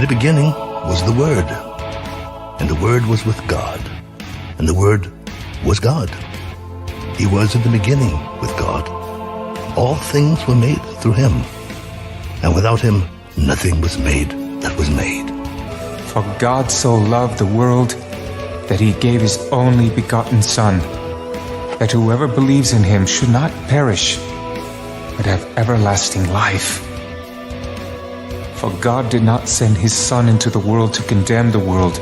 In the beginning was the Word, and the Word was with God, and the Word was God. He was in the beginning with God. All things were made through him, and without him nothing was made that was made. For God so loved the world that he gave his only begotten Son, that whoever believes in him should not perish, but have everlasting life. For God did not send his Son into the world to condemn the world,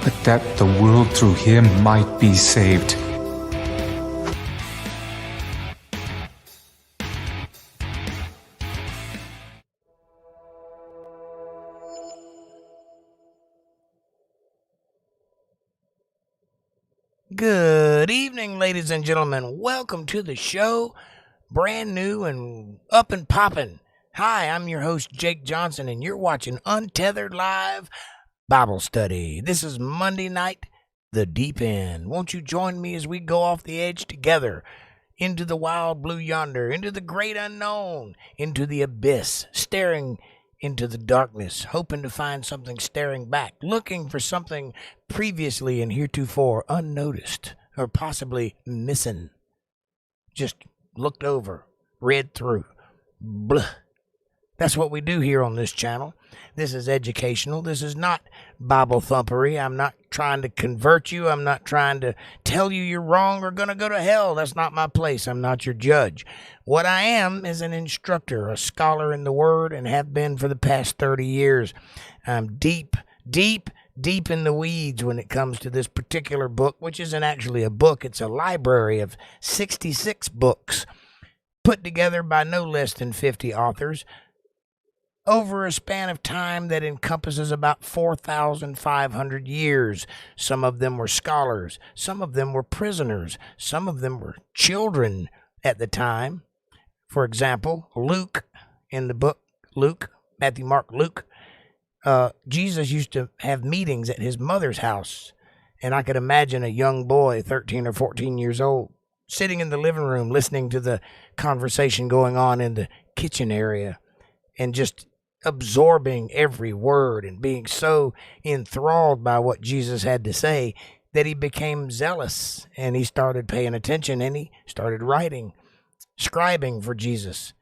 but that the world through him might be saved. Good evening, ladies and gentlemen. Welcome to the show. Brand new and up and popping. Hi, I'm your host, Jake Johnson, and you're watching Untethered Live Bible Study. This is Monday night, the deep end. Won't you join me as we go off the edge together, into the wild blue yonder, into the great unknown, into the abyss, staring into the darkness, hoping to find something staring back, looking for something previously and heretofore unnoticed, or possibly missing. Just looked over, read through. Blah. That's what we do here on this channel. This is educational. This is not Bible thumpery. I'm not trying to convert you. I'm not trying to tell you you're wrong or going to go to hell. That's not my place. I'm not your judge. What I am is an instructor, a scholar in the Word, and have been for the past 30 years. I'm deep in the weeds when it comes to this particular book, which isn't actually a book. It's a library of 66 books put together by no less than 50 authors over a span of time that encompasses about 4,500 years. Some of them were scholars. Some of them were prisoners. Some of them were children at the time. For example, Luke, in the book Luke, Matthew, Mark, Luke, Jesus used to have meetings at his mother's house. And I could imagine a young boy, 13 or 14 years old, sitting in the living room listening to the conversation going on in the kitchen area and just absorbing every word and being so enthralled by what Jesus had to say that he became zealous and he started paying attention and he started writing, scribing for Jesus.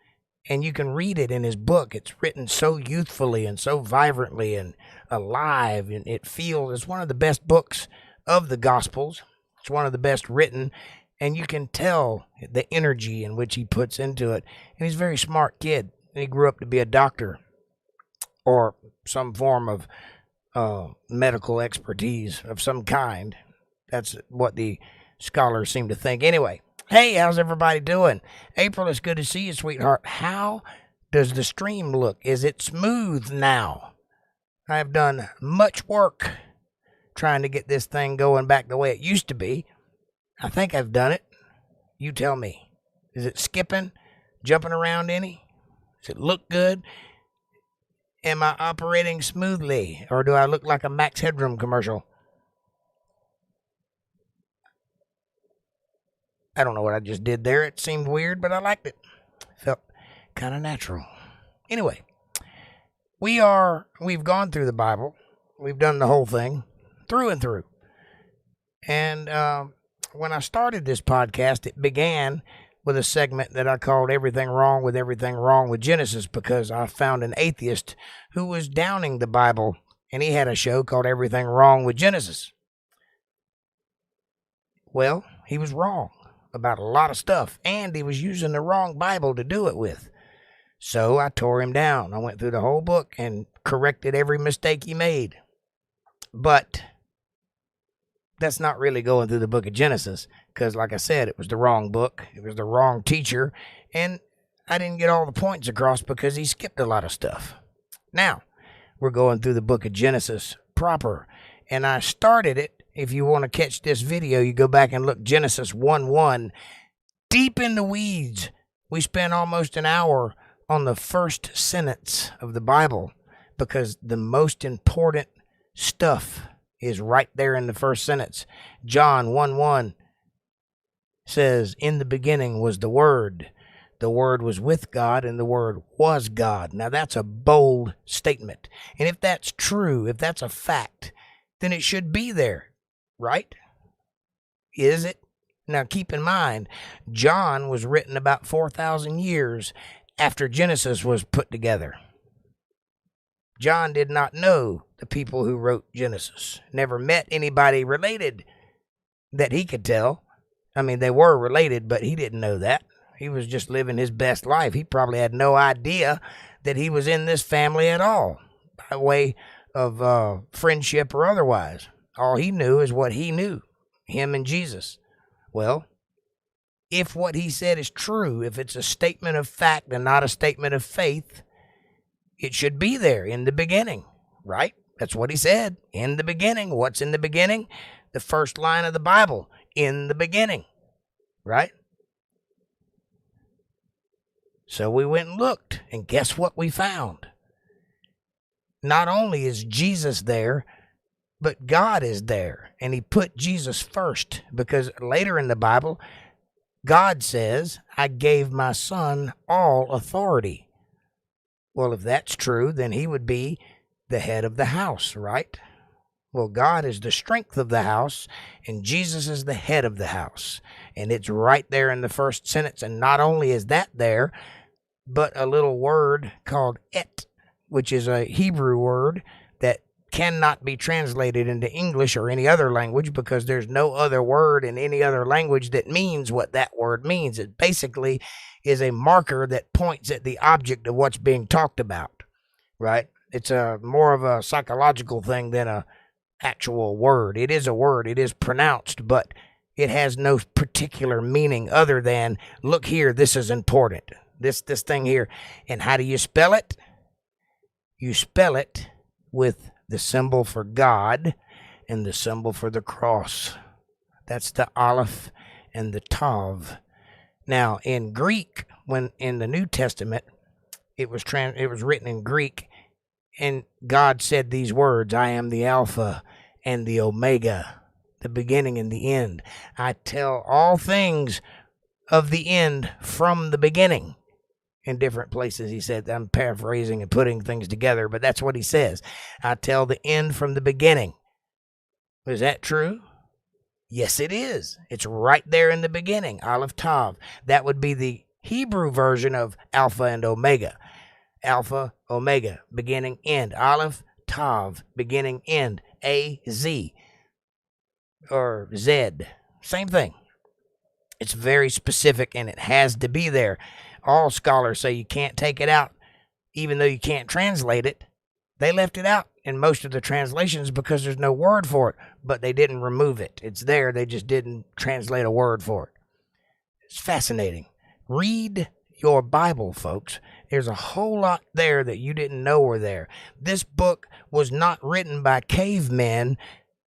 And you can read it in his book. It's written so youthfully and so vibrantly and alive, and it feels it's one of the best books of the Gospels. It's one of the best written, and you can tell the energy in which he puts into it. And he's a very smart kid. And he grew up to be a doctor or some form of medical expertise of some kind. That's what the scholars seem to think. Anyway, hey, how's everybody doing? April, it's good to see you, sweetheart. How does the stream look? Is it smooth now? I have done much work trying to get this thing going back the way it used to be. I think I've done it. You tell me. Is it skipping, jumping around any? Does it look good? Am I operating smoothly, or do I look like a Max Headroom commercial? I don't know what I just did there. It seemed weird, but I liked it. Felt kind of natural. Anyway, we've gone through the Bible. We've done the whole thing through and through. And when I started this podcast, it began with a segment that I called Everything Wrong with Genesis, because I found an atheist who was downing the Bible, and he had a show called Everything Wrong with Genesis. Well, he was wrong about a lot of stuff, and he was using the wrong Bible to do it with. So I tore him down. I went through the whole book and corrected every mistake he made. But that's not really going through the book of Genesis, because like I said, it was the wrong book. It was the wrong teacher, and I didn't get all the points across because he skipped a lot of stuff. Now, we're going through the book of Genesis proper, and I started it. If you want to catch this video, you go back and look Genesis 1:1. Deep in the weeds, we spent almost an hour on the first sentence of the Bible, because the most important stuff is right there in the first sentence. John 1:1 says, "In the beginning was the Word. The Word was with God, and the Word was God. Now, that's a bold statement. And if that's true, if that's a fact, then it should be there, right? Is it? Now, keep in mind, John was written about 4,000 years after Genesis was put together. John did not know the people who wrote Genesis, never met anybody related that he could tell. I mean, they were related, but he didn't know that. He was just living his best life. He probably had no idea that he was in this family at all, by way of friendship or otherwise. All he knew is what he knew, him and Jesus. Well, if what he said is true, if it's a statement of fact and not a statement of faith, it should be there in the beginning, right? That's what he said. In the beginning. What's in the beginning? The first line of the Bible. In the beginning, right? So we went and looked, and guess what we found? Not only is Jesus there, but God is there, and he put Jesus first, because later in the Bible, God says, I gave my son all authority. Well, if that's true, then he would be the head of the house, right? Well, God is the strength of the house, and Jesus is the head of the house. And it's right there in the first sentence. And not only is that there, but a little word called et, which is a Hebrew word that cannot be translated into English or any other language, because there's no other word in any other language that means what that word means. It basically is a marker that points at the object of what's being talked about, right? It's more of a psychological thing than a actual word. It is a word. It is pronounced, but it has no particular meaning other than, look here, this is important. This thing here. And how do you spell it? You spell it with the symbol for God and the symbol for the cross. That's the Aleph and the Tav. Now, in Greek, when in the New Testament, it was written in Greek, and God said these words, I am the Alpha and the Omega, the beginning and the end. I tell all things of the end from the beginning. In different places, he said, I'm paraphrasing and putting things together, but that's what he says. I tell the end from the beginning. Is that true? Yes, it is. It's right there in the beginning, Aleph Tav. That would be the Hebrew version of Alpha and Omega. Alpha, Omega, beginning, end. Aleph, Tav, beginning, end. A, Z, or Z. Same thing. It's very specific, and it has to be there. All scholars say you can't take it out, even though you can't translate it. They left it out in most of the translations because there's no word for it, but they didn't remove it. It's there. They just didn't translate a word for it. It's fascinating. Read your Bible, folks. There's a whole lot there that you didn't know were there. This book was not written by cavemen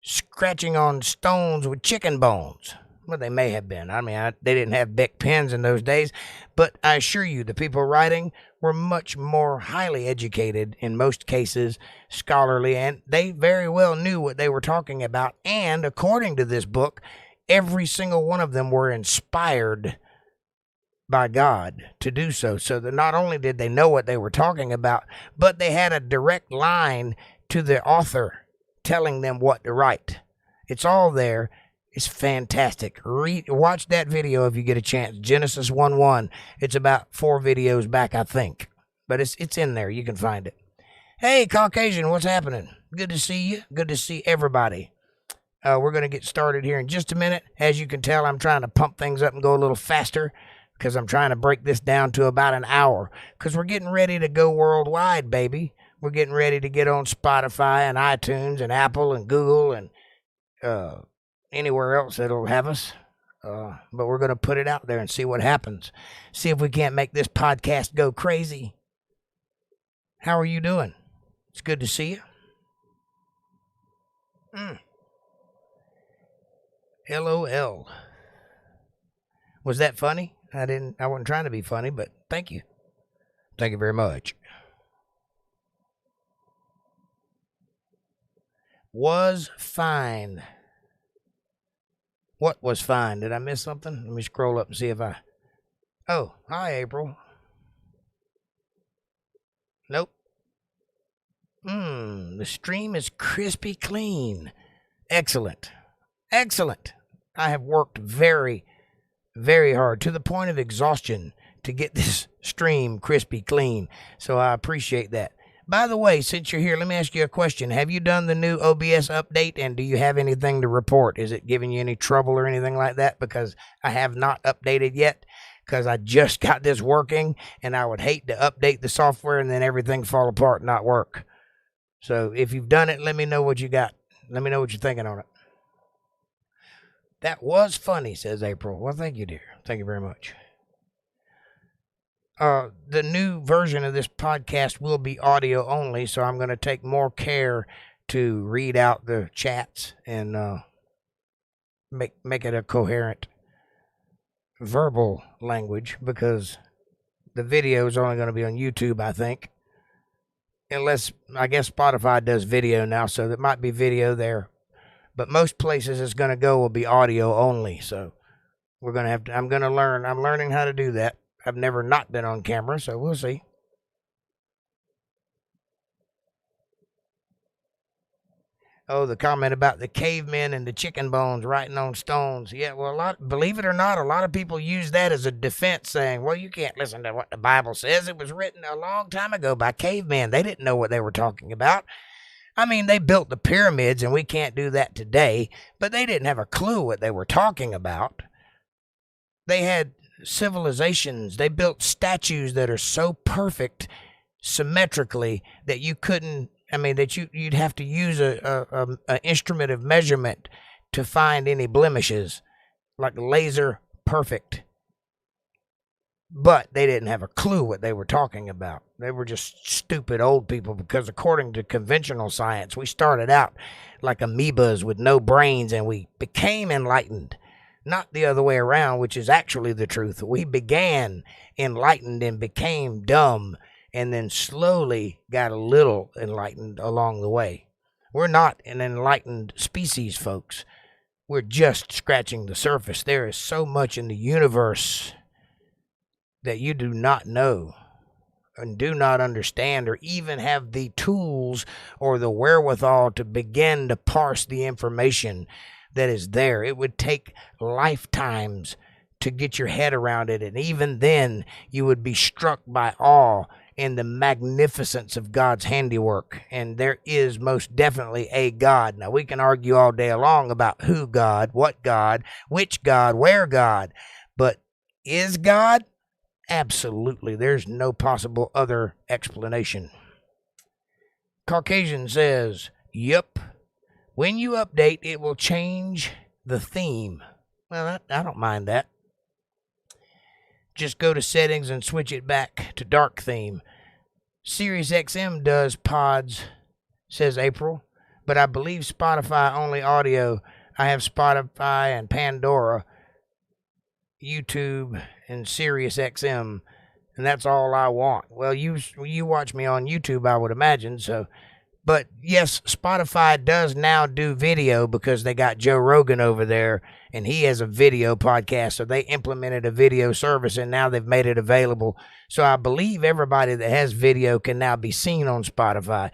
scratching on stones with chicken bones. Well, they may have been. I mean, they didn't have big pens in those days. But I assure you, the people writing were much more highly educated, in most cases, scholarly, and they very well knew what they were talking about. And according to this book, every single one of them were inspired by God to do so. So that not only did they know what they were talking about, but they had a direct line to the author telling them what to write. It's all there. It's fantastic. Watch that video if you get a chance. Genesis 1:1. It's about 4 videos back, I think. But it's in there. You can find it. Hey, Caucasian, what's happening? Good to see you. Good to see everybody. We're going to get started here in just a minute. As you can tell, I'm trying to pump things up and go a little faster because I'm trying to break this down to about an hour because we're getting ready to go worldwide, baby. We're getting ready to get on Spotify and iTunes and Apple and Google and anywhere else that'll have us. But we're going to put it out there and see what happens. See if we can't make this podcast go crazy. How are you doing? It's good to see you. LOL. Was that funny? I wasn't trying to be funny, but thank you. Thank you very much. Was fine. What was fine? Did I miss something? Let me scroll up and see if I Oh, hi, April. Nope. The stream is crispy clean. Excellent. Excellent. I have worked very, very hard to the point of exhaustion to get this stream crispy clean. So I appreciate that. By the way, since you're here, let me ask you a question. Have you done the new OBS update, and do you have anything to report? Is it giving you any trouble or anything like that? Because I have not updated yet, because I just got this working, and I would hate to update the software and then everything fall apart and not work. So if you've done it, let me know what you got. Let me know what you're thinking on it. That was funny, says April. Well, thank you, dear. Thank you very much. The new version of this podcast will be audio only, so I'm going to take more care to read out the chats and make it a coherent verbal language, because the video is only going to be on YouTube, I think. Unless, I guess Spotify does video now, so there might be video there. But most places it's going to go will be audio only, so we're going to have to, I'm going to learn. I'm learning how to do that. I've never not been on camera, so we'll see. Oh, the comment about the cavemen and the chicken bones writing on stones. Yeah, well, believe it or not, a lot of people use that as a defense, saying, well, you can't listen to what the Bible says. It was written a long time ago by cavemen. They didn't know what they were talking about. I mean, they built the pyramids, and we can't do that today, but they didn't have a clue what they were talking about. They had civilizations. They built statues that are so perfect symmetrically that you couldn't, that you'd have to use a instrument of measurement to find any blemishes, like laser perfect. But they didn't have a clue what they were talking about. They were just stupid old people, because according to conventional science, we started out like amoebas with no brains, and we became enlightened. Not the other way around, which is actually the truth. We began enlightened and became dumb, and then slowly got a little enlightened along the way. We're not an enlightened species, folks. We're just scratching the surface. There is so much in the universe that you do not know and do not understand, or even have the tools or the wherewithal to begin to parse the information that is there. It would take lifetimes to get your head around it, and even then you would be struck by awe in the magnificence of God's handiwork. And there is most definitely a God. Now, we can argue all day long about who God, what God, which God, where God, but is God? Absolutely. There's no possible other explanation. Caucasian says, yep. When you update, it will change the theme. Well, I don't mind that. Just go to settings and switch it back to dark theme. Sirius XM does pods, says April, but I believe Spotify only audio. I have Spotify and Pandora, YouTube, and Sirius XM, and that's all I want. Well, you watch me on YouTube, I would imagine, so. But yes, Spotify does now do video, because they got Joe Rogan over there, and he has a video podcast. So they implemented a video service, and now they've made it available. So I believe everybody that has video can now be seen on Spotify.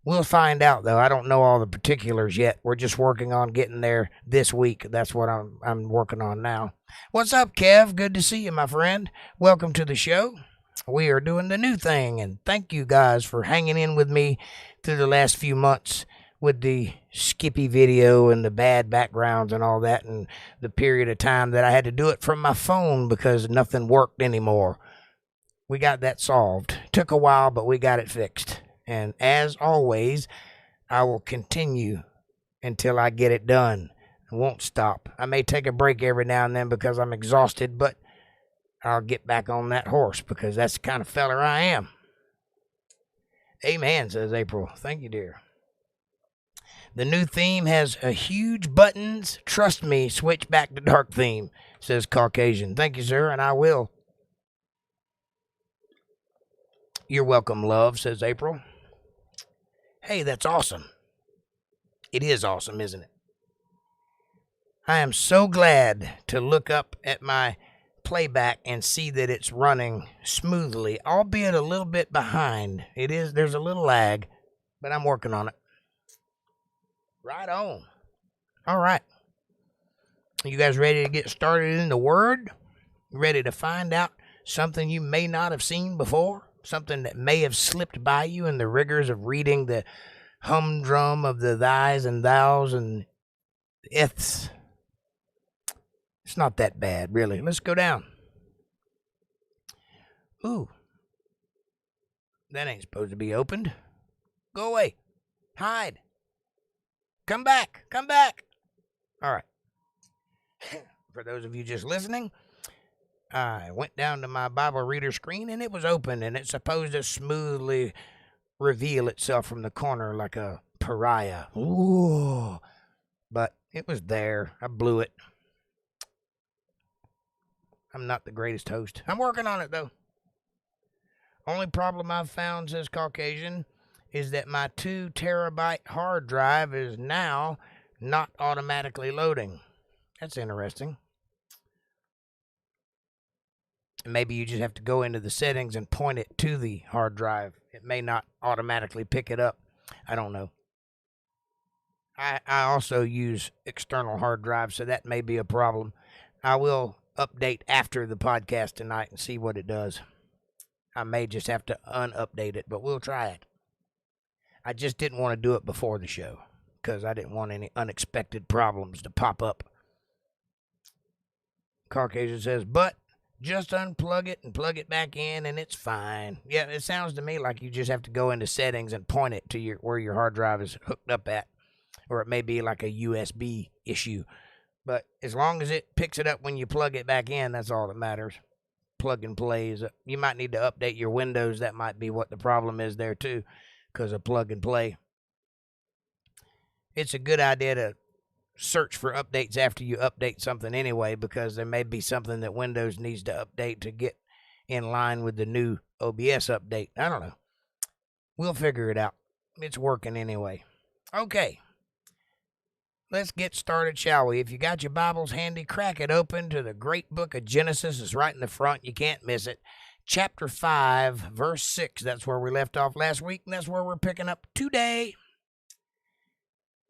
We'll find out, though. I don't know all the particulars yet. We're just working on getting there this week. That's what I'm working on now. What's up, Kev? Good to see you, my friend. Welcome to the show. We are doing the new thing, and thank you guys for hanging in with me through the last few months with the Skippy video and the bad backgrounds and all that, and the period of time that I had to do it from my phone because nothing worked anymore. We got that solved. Took a while, but we got it fixed. And as always, I will continue until I get it done. I won't stop. I may take a break every now and then because I'm exhausted, but I'll get back on that horse, because that's the kind of feller I am. Amen, says April. Thank you, dear. The new theme has a huge buttons. Trust me, switch back to dark theme, says Caucasian. Thank you, sir, and I will. You're welcome, love, says April. Hey, that's awesome. It is awesome, isn't it? I am so glad to look up at my playback and see that it's running smoothly, albeit a little bit behind. There's a little lag, but I'm working on it. Right on. All right. You guys ready to get started in the Word? Ready to find out something you may not have seen before? Something that may have slipped by you in the rigors of reading the humdrum of the thys and thous and iths. It's not that bad, really. Let's go down. Ooh. That ain't supposed to be opened. Go away. Hide. Come back. Come back. All right. For those of you just listening, I went down to my Bible reader screen and it was open, and it's supposed to smoothly reveal itself from the corner like a pariah. Ooh. But it was there. I blew it. I'm not the greatest host. I'm working on it, though. Only problem I've found, says Caucasian, is that my 2 terabyte hard drive is now not automatically loading. That's interesting. Maybe you just have to go into the settings and point it to the hard drive. It may not automatically pick it up. I don't know. I also use external hard drives, so that may be a problem. I will update after the podcast tonight and see what it does. I may just have to unupdate it, but we'll try it. I just didn't want to do it before the show because I didn't want any unexpected problems to pop up. Caucasian says, but just unplug it and plug it back in and it's fine. Yeah, it sounds to me like you just have to go into settings and point it to where your hard drive is hooked up at. Or it may be like a USB issue. But as long as it picks it up when you plug it back in, that's all that matters. Plug and play. You might need to update your Windows. That might be what the problem is there too, because of plug and play. It's a good idea to search for updates after you update something anyway, because there may be something that Windows needs to update to get in line with the new OBS update. I don't know. We'll figure it out. It's working anyway. Okay. Let's get started, shall we? If you got your Bibles handy, crack it open to the great book of Genesis. It's right in the front. You can't miss it. Chapter 5, verse 6. That's where we left off last week, and that's where we're picking up today.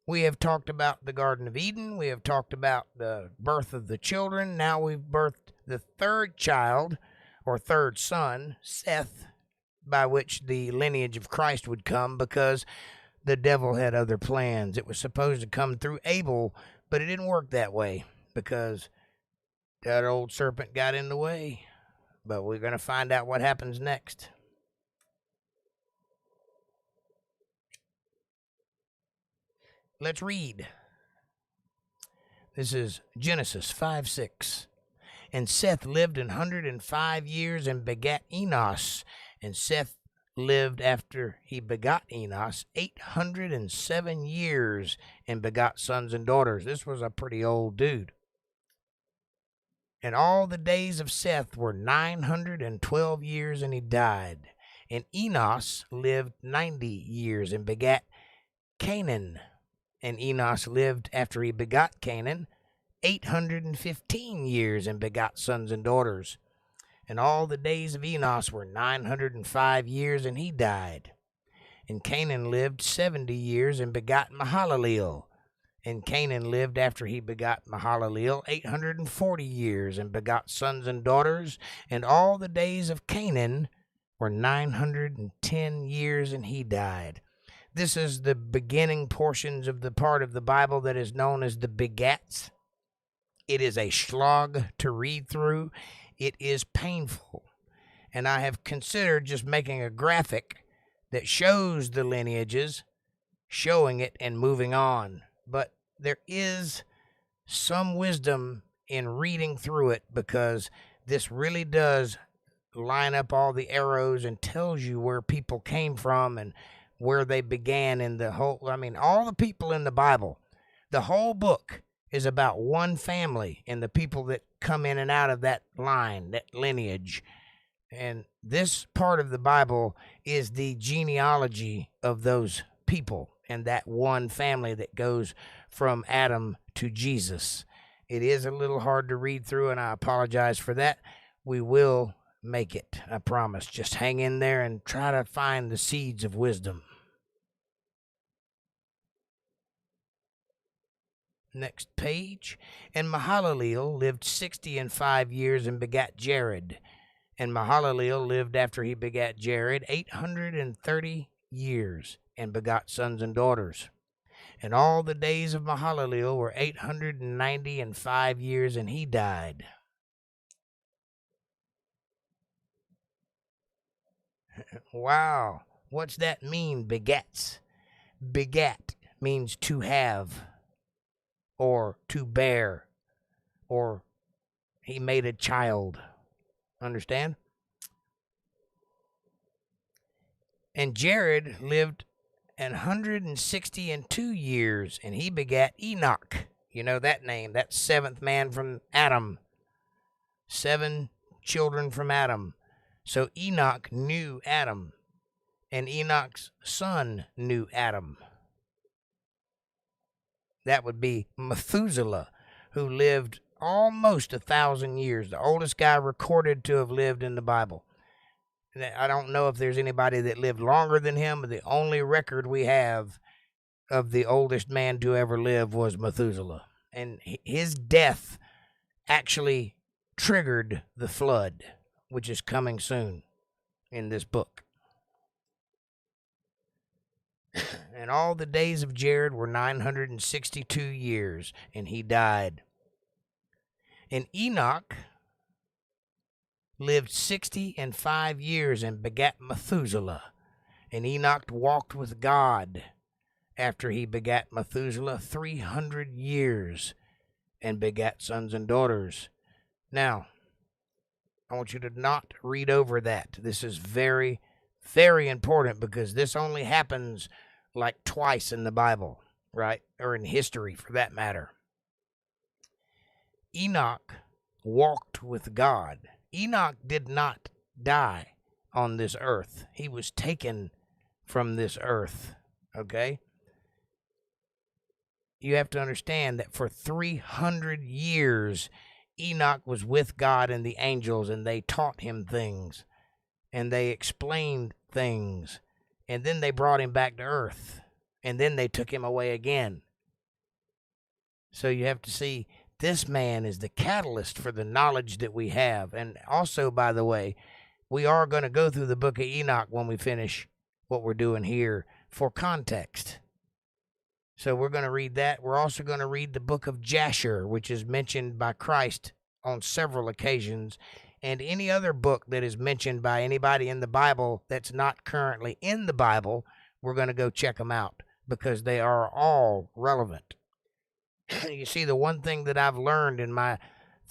We have talked about the Garden of Eden. We have talked about the birth of the children. Now we've birthed the third child, or third son, Seth, by which the lineage of Christ would come, because the devil had other plans. It was supposed to come through Abel, but it didn't work that way because that old serpent got in the way. But we're going to find out what happens next. Let's read. This is Genesis 5:6. And Seth lived 105 years and begat Enos. And Seth lived after he begot Enos 807 years and begot sons and daughters. This was a pretty old dude. And all the days of Seth were 912 years, and he died. And Enos lived 90 years and begat Canaan. And Enos lived after he begot Canaan 815 years and begot sons and daughters. And all the days of Enos were 905 years, and he died. And Canaan lived 70 years and begot Mahalaleel. And Canaan lived after he begot Mahalaleel 840 years and begot sons and daughters. And all the days of Canaan were 910 years, and he died. This is the beginning portions of the part of the Bible that is known as the begats. It is a slog to read through. It is painful. And I have considered just making a graphic that shows the lineages, showing it and moving on. But there is some wisdom in reading through it, because this really does line up all the arrows and tells you where people came from and where they began in the whole. I mean, all the people in the Bible, the whole book is about one family and the people that come in and out of that line, that lineage. And this part of the Bible is the genealogy of those people and that one family that goes from Adam to Jesus. It is a little hard to read through, and I apologize for that. We will make it, I promise. Just hang in there and try to find the seeds of wisdom. Next page. And Mahalaleel lived 65 years and begat Jared. And Mahalaleel lived after he begat Jared 830 years and begot sons and daughters. And all the days of Mahalaleel were 895 years, and he died. Wow. What's that mean, begats? Begat means to have, or to bear, or he made a child. Understand? And Jared lived 162 years, and he begat Enoch. You know that name, that seventh man from Adam. 7 children from Adam. So Enoch knew Adam, and Enoch's son knew Adam. That would be Methuselah, who lived almost 1,000 years, the oldest guy recorded to have lived in the Bible. I don't know if there's anybody that lived longer than him, but the only record we have of the oldest man to ever live was Methuselah. And his death actually triggered the flood, which is coming soon in this book. And all the days of Jared were 962 years, and he died. And Enoch lived 65 years and begat Methuselah. And Enoch walked with God after he begat Methuselah 300 years and begat sons and daughters. Now, I want you to not read over that. This is very, very important, because this only happens like twice in the Bible, right? Or in history, for that matter. Enoch walked with God. Enoch did not die on this earth. He was taken from this earth, okay? You have to understand that for 300 years, Enoch was with God and the angels, and they taught him things, and they explained things, and then they brought him back to earth, and then they took him away again. So you have to see, this man is the catalyst for the knowledge that we have. And also, by the way, we are going to go through the book of Enoch when we finish what we're doing here for context. So we're going to read that. We're also going to read the book of Jasher, which is mentioned by Christ on several occasions, and any other book that is mentioned by anybody in the Bible that's not currently in the Bible. We're going to go check them out, because they are all relevant. You see, the one thing that I've learned in my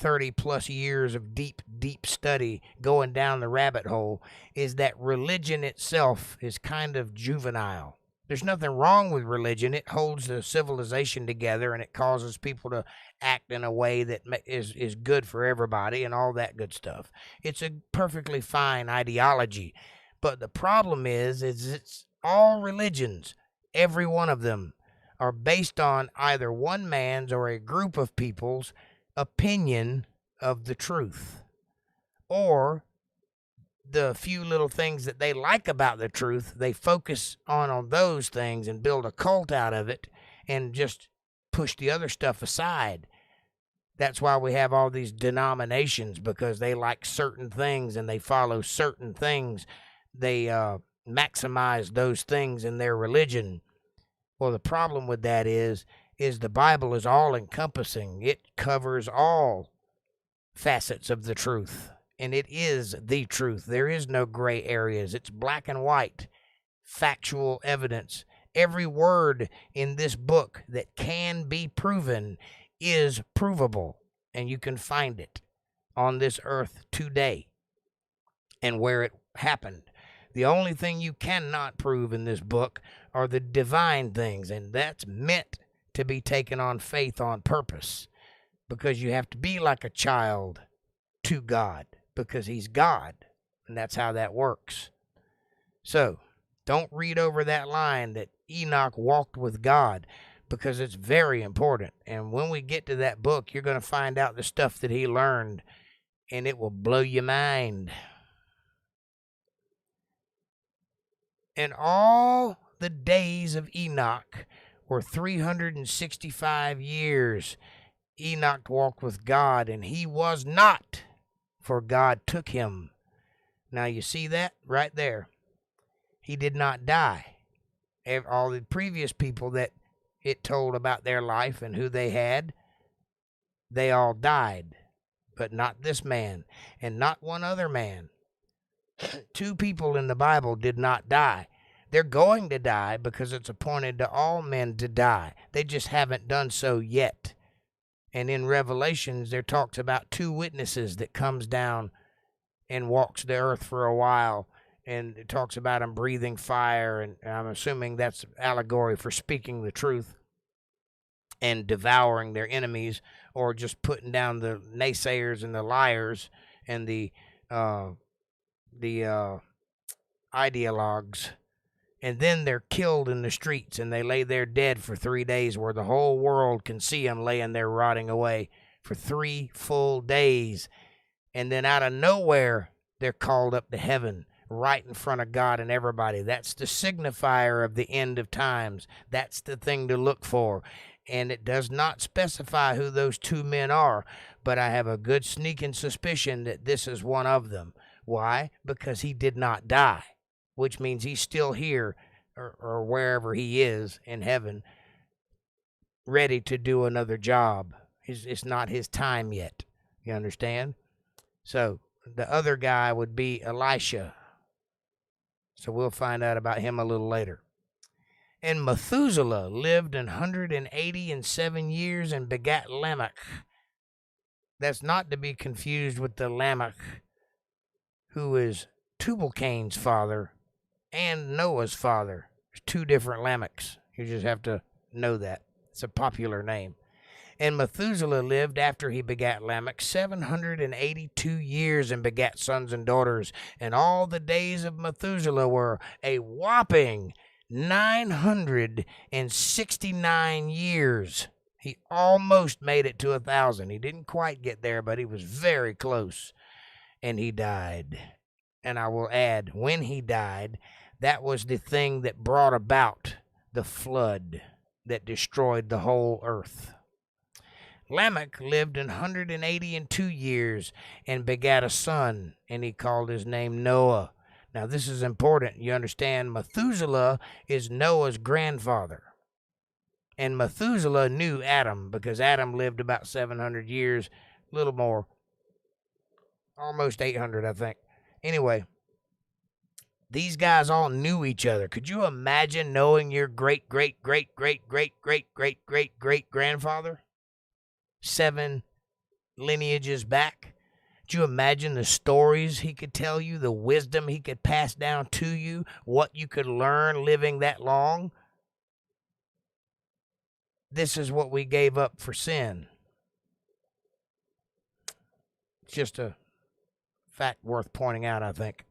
30-plus years of deep, deep study, going down the rabbit hole, is that religion itself is kind of juvenile. There's nothing wrong with religion. It holds the civilization together, and it causes people to act in a way that is good for everybody and all that good stuff. It's a perfectly fine ideology. But the problem is it's all religions, every one of them, are based on either one man's or a group of people's opinion of the truth, or the few little things that they like about the truth. They focus on those things and build a cult out of it and just push the other stuff aside. That's why we have all these denominations, because they like certain things and they follow certain things. They maximize those things in their religion. Well, the problem with that is the Bible is all encompassing. It covers all facets of the truth, and it is the truth. There is no gray areas. It's black and white, factual evidence. Every word in this book that can be proven is provable, and you can find it on this earth today and where it happened. The only thing you cannot prove in this book are the divine things, and that's meant to be taken on faith on purpose, because you have to be like a child to God, because he's God, and that's how that works. So don't read over that line that Enoch walked with God, because it's very important. And when we get to that book, you're going to find out the stuff that he learned, and it will blow your mind. And all the days of Enoch were 365 years. Enoch walked with God, and he was not, for God took him. Now you see that right there. He did not die. All the previous people that it told about their life and who they had, they all died, but not this man and not one other man. Two people in the Bible did not die. They're going to die because it's appointed to all men to die. They just haven't done so yet. And in Revelations, there talks about two witnesses that comes down and walks the earth for a while. And it talks about them breathing fire. And I'm assuming that's allegory for speaking the truth and devouring their enemies, or just putting down the naysayers and the liars and the ideologues. And then they're killed in the streets, and they lay there dead for 3 days, where the whole world can see them laying there rotting away for 3 full days. And then out of nowhere, they're called up to heaven right in front of God and everybody. That's the signifier of the end of times. That's the thing to look for. And it does not specify who those two men are, but I have a good sneaking suspicion that this is one of them. Why? Because he did not die, which means he's still here or wherever he is in heaven, ready to do another job. It's not his time yet. You understand? So the other guy would be Elisha. So we'll find out about him a little later. And Methuselah lived 187 years and begat Lamech. That's not to be confused with the Lamech who is Tubal-Cain's father and Noah's father. There's 2 different Lamechs. You just have to know that. It's a popular name. And Methuselah lived after he begat Lamech 782 years and begat sons and daughters. And all the days of Methuselah were a whopping 969 years. He almost made it to 1,000. He didn't quite get there, but he was very close. And he died. And I will add, when he died, that was the thing that brought about the flood that destroyed the whole earth. Lamech lived 182 years and begat a son, and he called his name Noah. Now, this is important. You understand, Methuselah is Noah's grandfather. And Methuselah knew Adam, because Adam lived about 700 years, a little more, almost 800, I think. Anyway, these guys all knew each other. Could you imagine knowing your great-great-great-great-great-great-great-great-grandfather 7 lineages back? Could you imagine the stories he could tell you, the wisdom he could pass down to you, what you could learn living that long? This is what we gave up for sin. It's just a fact worth pointing out, I think.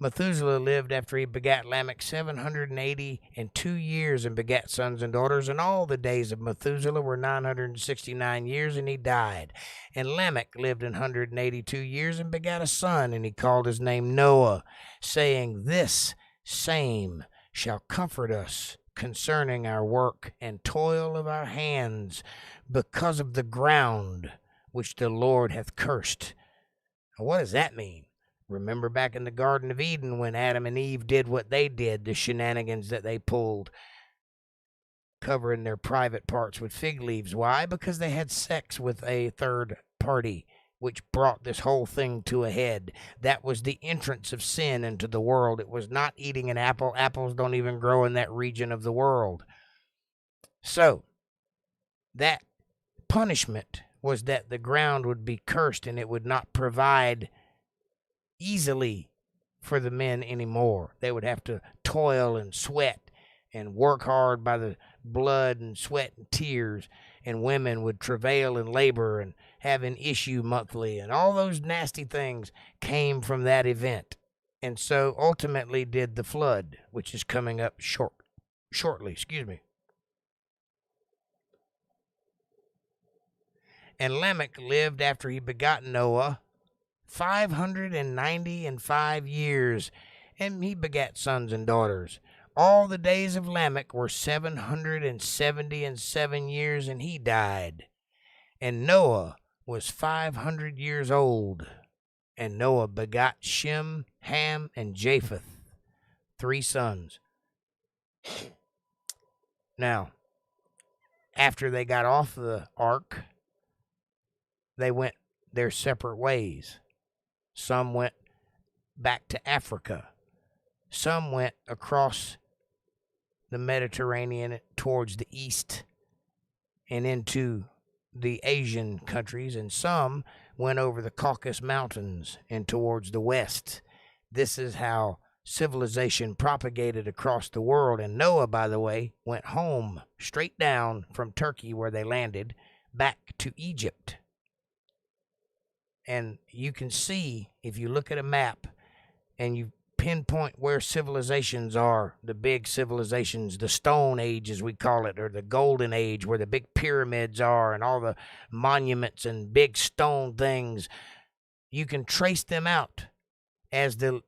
Methuselah lived after he begat Lamech 782 years and begat sons and daughters, and all the days of Methuselah were 969 years, and he died. And Lamech lived 182 years and begat a son, and he called his name Noah, saying, This same shall comfort us concerning our work and toil of our hands, because of the ground which the Lord hath cursed. Now, what does that mean? Remember back in the Garden of Eden when Adam and Eve did what they did, the shenanigans that they pulled, covering their private parts with fig leaves. Why? Because they had sex with a third party, which brought this whole thing to a head. That was the entrance of sin into the world. It was not eating an apple. Apples don't even grow in that region of the world. So, that punishment was that the ground would be cursed and it would not provide easily for the men anymore. They would have to toil and sweat and work hard by the blood and sweat and tears, and women would travail and labor and have an issue monthly, and all those nasty things came from that event. And so ultimately did the flood, which is coming up shortly. And Lamech lived after he begot Noah 595 years, and he begat sons and daughters. All the days of Lamech were 777 years, and he died. And Noah was 500 years old. And Noah begot Shem, Ham, and Japheth, 3 sons. Now, after they got off the ark, they went their separate ways. Some went back to Africa. Some went across the Mediterranean towards the east and into the Asian countries, and some went over the Caucasus Mountains and towards the west. This is how civilization propagated across the world. And Noah, by the way, went home straight down from Turkey, where they landed, back to Egypt. And you can see, if you look at a map and you pinpoint where civilizations are, the big civilizations, the Stone Age as we call it, or the Golden Age, where the big pyramids are and all the monuments and big stone things, you can trace them out as the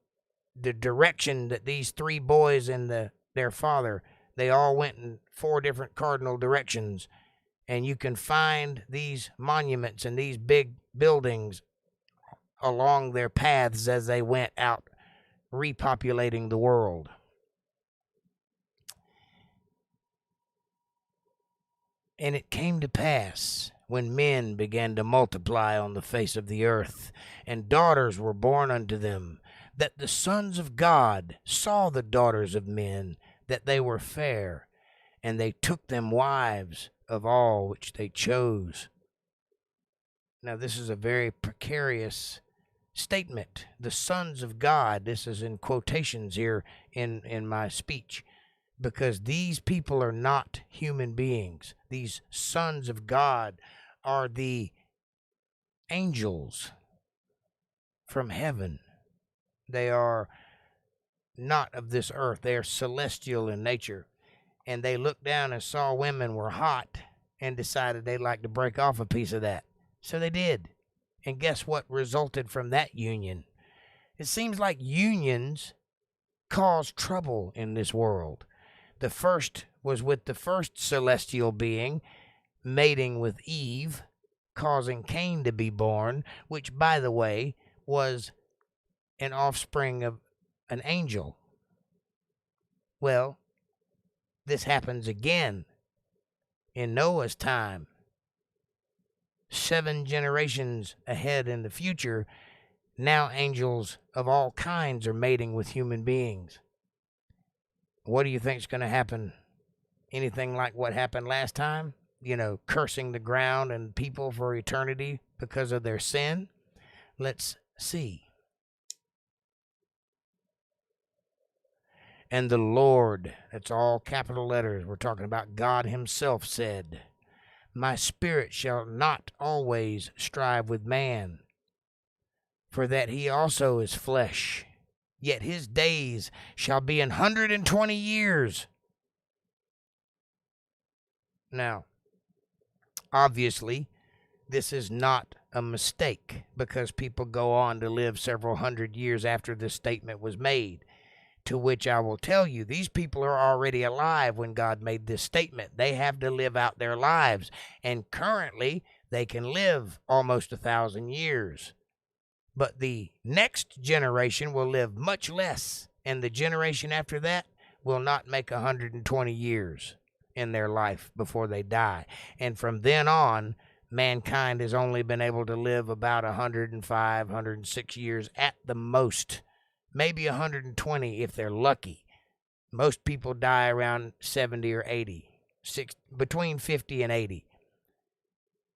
direction that these 3 boys and their father, they all went in 4 different cardinal directions. And you can find these monuments and these big buildings along their paths as they went out repopulating the world. And it came to pass, when men began to multiply on the face of the earth, and daughters were born unto them, that the sons of God saw the daughters of men, that they were fair, and they took them wives of all which they chose. Now, this is a very precarious statement. The sons of God, this is in quotations here in my speech, because these people are not human beings. These sons of God are the angels from heaven. They are not of this earth. They are celestial in nature. And they looked down and saw women were hot and decided they'd like to break off a piece of that. So they did. And guess what resulted from that union? It seems like unions cause trouble in this world. The first was with the first celestial being mating with Eve, causing Cain to be born, which, by the way, was an offspring of an angel. Well, this happens again in Noah's time. 7 generations ahead in the future, now angels of all kinds are mating with human beings. What do you think is going to happen? Anything like what happened last time? You know, cursing the ground and people for eternity because of their sin? Let's see. And the Lord, that's all capital letters, we're talking about God himself, said, my spirit shall not always strive with man, for that he also is flesh, yet his days shall be 120 years. Now, obviously, this is not a mistake, because people go on to live several hundred years after this statement was made. To which I will tell you, these people are already alive when God made this statement. They have to live out their lives. And currently, they can live almost 1,000 years. But the next generation will live much less. And the generation after that will not make 120 years in their life before they die. And from then on, mankind has only been able to live about 105, 106 years at the most. Maybe 120 if they're lucky. Most people die around 70 or 80, between 50 and 80,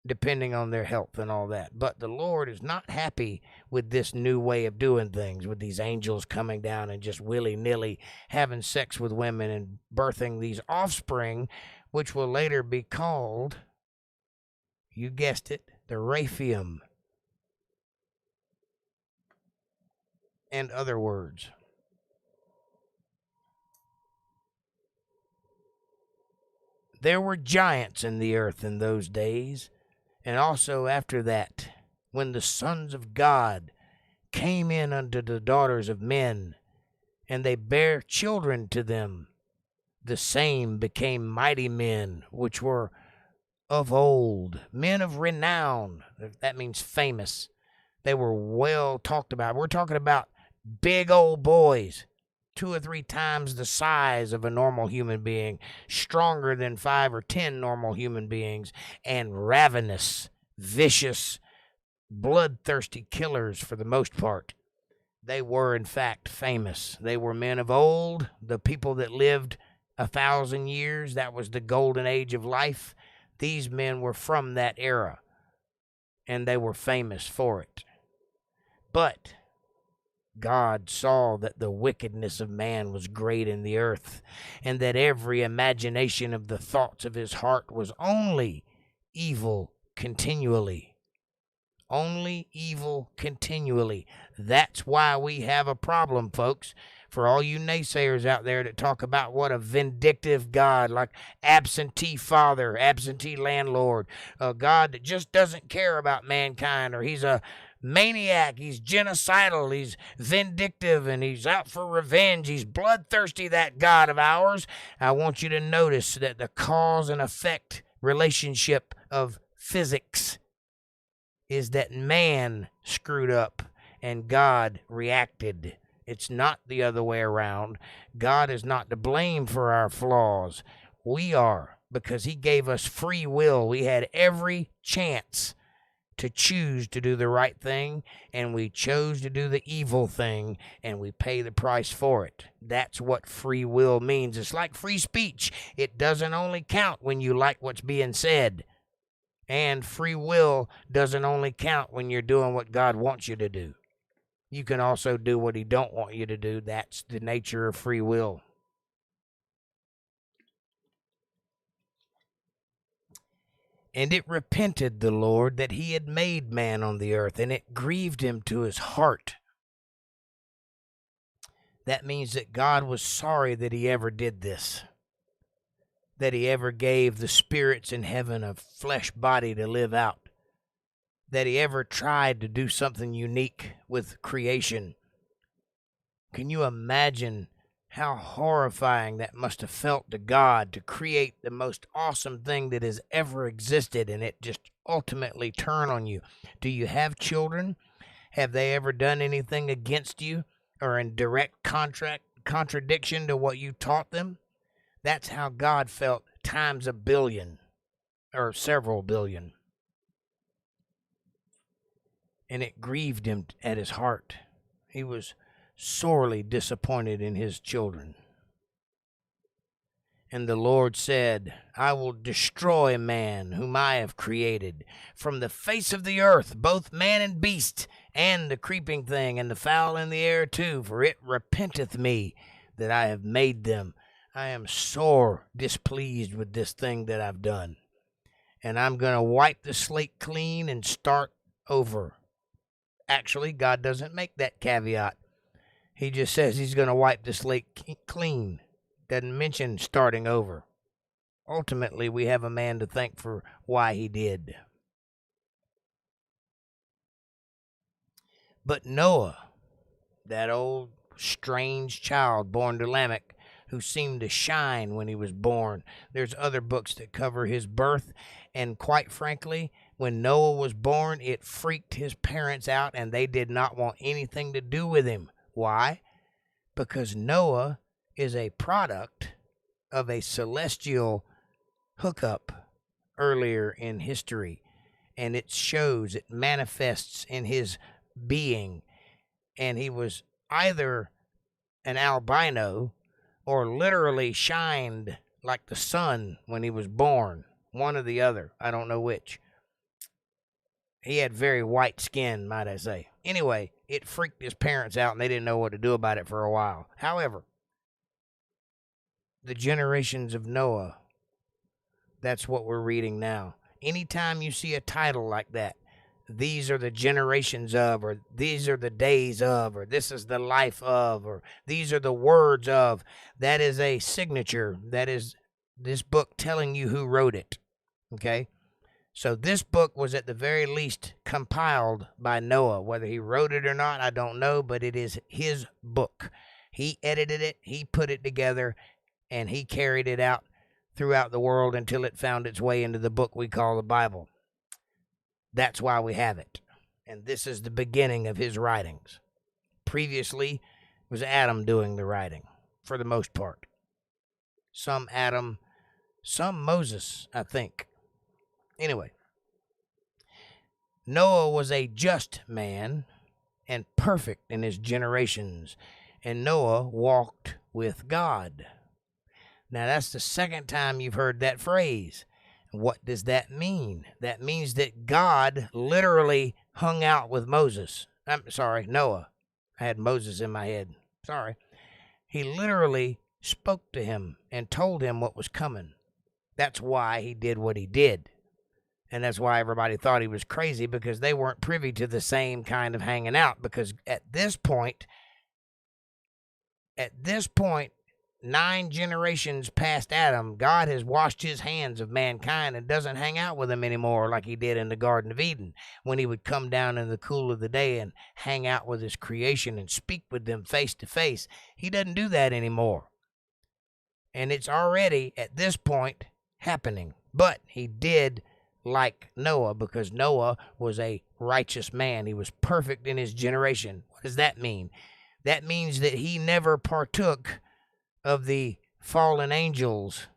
depending on their health and all that. But the Lord is not happy with this new way of doing things, with these angels coming down and just willy-nilly having sex with women and birthing these offspring, which will later be called, you guessed it, the Raphaim. And other words. There were giants in the earth in those days, And also after that, when the sons of God came in unto the daughters of men, and they bare children to them, the same became mighty men, which were of old, men of renown. That means famous. They were well talked about. We're talking about big old boys, 2 or 3 times the size of a normal human being, stronger than 5 or 10 normal human beings, and ravenous, vicious, bloodthirsty killers for the most part. They were, in fact, famous. They were men of old, the people that lived 1,000 years. That was the golden age of life. These men were from that era, and they were famous for it. But God saw that the wickedness of man was great in the earth, and that every imagination of the thoughts of his heart was only evil continually. Only evil continually. That's why we have a problem, folks. For all you naysayers out there that talk about what a vindictive God, like absentee father, absentee landlord, a God that just doesn't care about mankind, or he's a maniac, he's genocidal, he's vindictive, and he's out for revenge, he's bloodthirsty, that God of ours. I want you to notice that the cause and effect relationship of physics is that man screwed up and God reacted. It's not the other way around. God is not to blame for our flaws. We are, because he gave us free will. We had every chance to choose to do the right thing, and we chose to do the evil thing, and we pay the price for it. That's what free will means. It's like free speech. It doesn't only count when you like what's being said. And free will doesn't only count when you're doing what God wants you to do. You can also do what he don't want you to do. That's the nature of free will. And it repented the Lord that he had made man on the earth, and it grieved him to his heart. That means that God was sorry that he ever did this, that he ever gave the spirits in heaven a flesh body to live out, that he ever tried to do something unique with creation. Can you imagine how horrifying that must have felt to God to create the most awesome thing that has ever existed, and it just ultimately turn on you? Do you have children? Have they ever done anything against you or in direct contradiction to what you taught them? That's how God felt times a billion or several billion. And it grieved him at his heart. He was sorely disappointed in his children. And the Lord said, I will destroy man whom I have created from the face of the earth, both man and beast, and the creeping thing, and the fowl in the air too, for it repenteth me that I have made them. I am sore displeased with this thing that I've done. And I'm going to wipe the slate clean and start over. Actually, God doesn't make that caveat. He just says he's going to wipe the slate clean. Doesn't mention starting over. Ultimately, we have a man to thank for why he did. But Noah, that old strange child born to Lamech, who seemed to shine when he was born. There's other books that cover his birth, and quite frankly, when Noah was born, it freaked his parents out, and they did not want anything to do with him. Why? Because Noah is a product of a celestial hookup earlier in history, and it shows, it manifests in his being, and he was either an albino or literally shined like the sun when he was born. One or the other. I don't know which. He had very white skin, might I say. Anyway, it freaked his parents out, and they didn't know what to do about it for a while. However, the generations of Noah, that's what we're reading now. Anytime you see a title like that, these are the generations of, or these are the days of, or this is the life of, or these are the words of, that is a signature. That is this book telling you who wrote it. Okay? So this book was at the very least compiled by Noah. Whether he wrote it or not, I don't know, but it is his book. He edited it, he put it together, and he carried it out throughout the world until it found its way into the book we call the Bible. That's why we have it. And this is the beginning of his writings. Previously, it was Adam doing the writing, for the most part. Some Adam, some Moses, I think. Anyway, Noah was a just man and perfect in his generations, and Noah walked with God. Now, that's the second time you've heard that phrase. What does that mean? That means that God literally hung out with Moses. Noah. I had Moses in my head. Sorry. He literally spoke to him and told him what was coming. That's why he did what he did. And that's why everybody thought he was crazy, because they weren't privy to the same kind of hanging out. Because at this point, 9 generations past Adam, God has washed his hands of mankind and doesn't hang out with them anymore like he did in the Garden of Eden, when he would come down in the cool of the day and hang out with his creation and speak with them face to face. He doesn't do that anymore. And it's already, at this point, happening. But he did like Noah, because Noah was a righteous man. He was perfect in his generation. What does that mean? That means that he never partook of the fallen angels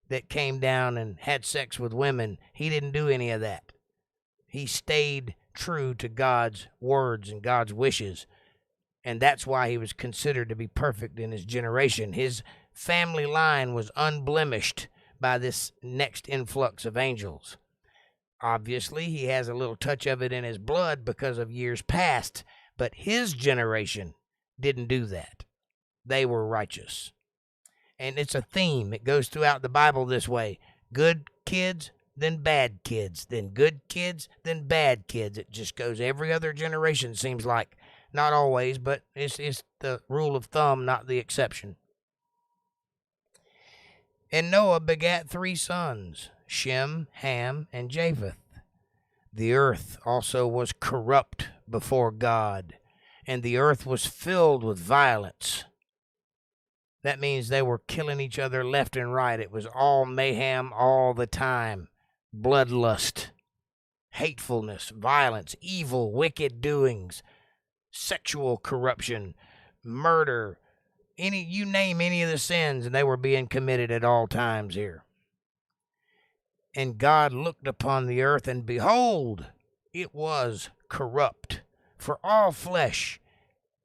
that came down and had sex with women. He didn't do any of that. He stayed true to God's words and God's wishes. And that's why he was considered to be perfect in his generation. His family line was unblemished by this next influx of angels. Obviously, he has a little touch of it in his blood because of years past, but his generation didn't do that. They were righteous. And it's a theme. It goes throughout the Bible this way. Good kids, then bad kids, then good kids, then bad kids. It just goes every other generation, seems like. Not always, but it's the rule of thumb, not the exception. And Noah begat 3 sons, Shem, Ham, and Japheth. The earth also was corrupt before God, and the earth was filled with violence. That means they were killing each other left and right. It was all mayhem all the time. Bloodlust, hatefulness, violence, evil, wicked doings, sexual corruption, murder, you name any of the sins, and they were being committed at all times here. And God looked upon the earth, and behold, it was corrupt, for all flesh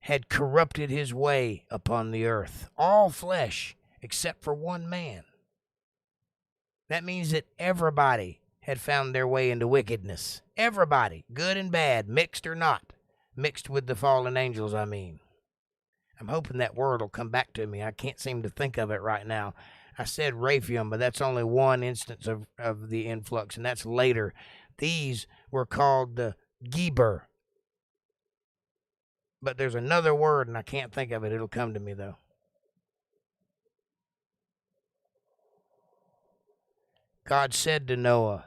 had corrupted his way upon the earth. All flesh, except for one man. That means that everybody had found their way into wickedness. Everybody, good and bad, mixed or not. Mixed with the fallen angels, I mean. I'm hoping that word will come back to me. I can't seem to think of it right now. I said Raphaim, but that's only one instance of the influx, and that's later. These were called the Geber. But there's another word, and I can't think of it. It'll come to me, though. God said to Noah,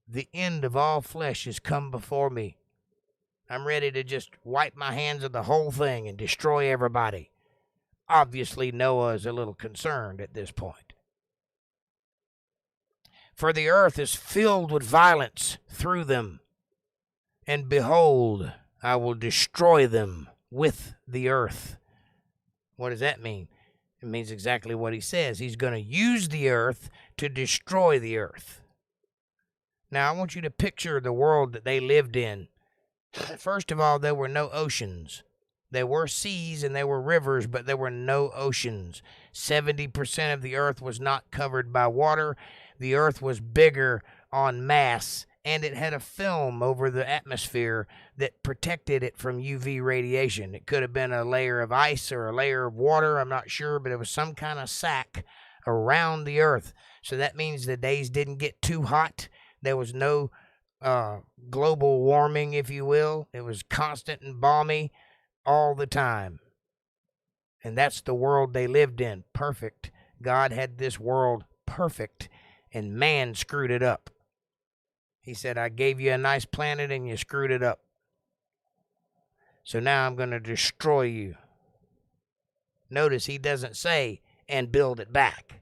the end of all flesh has come before me. I'm ready to just wipe my hands of the whole thing and destroy everybody. Obviously, Noah is a little concerned at this point. For the earth is filled with violence through them, and behold, I will destroy them with the earth. What does that mean? It means exactly what he says. He's going to use the earth to destroy the earth. Now, I want you to picture the world that they lived in. First of all, there were no oceans. There were seas and there were rivers, but there were no oceans. 70% of the earth was not covered by water. The earth was bigger on mass, and it had a film over the atmosphere that protected it from UV radiation. It could have been a layer of ice or a layer of water, I'm not sure, but it was some kind of sack around the earth. So that means the days didn't get too hot. There was no global warming, if you will. It was constant and balmy all the time. And that's the world they lived in. Perfect. God had this world perfect, and man screwed it up. He said, I gave you a nice planet and you screwed it up. So now I'm going to destroy you. Notice he doesn't say, and build it back.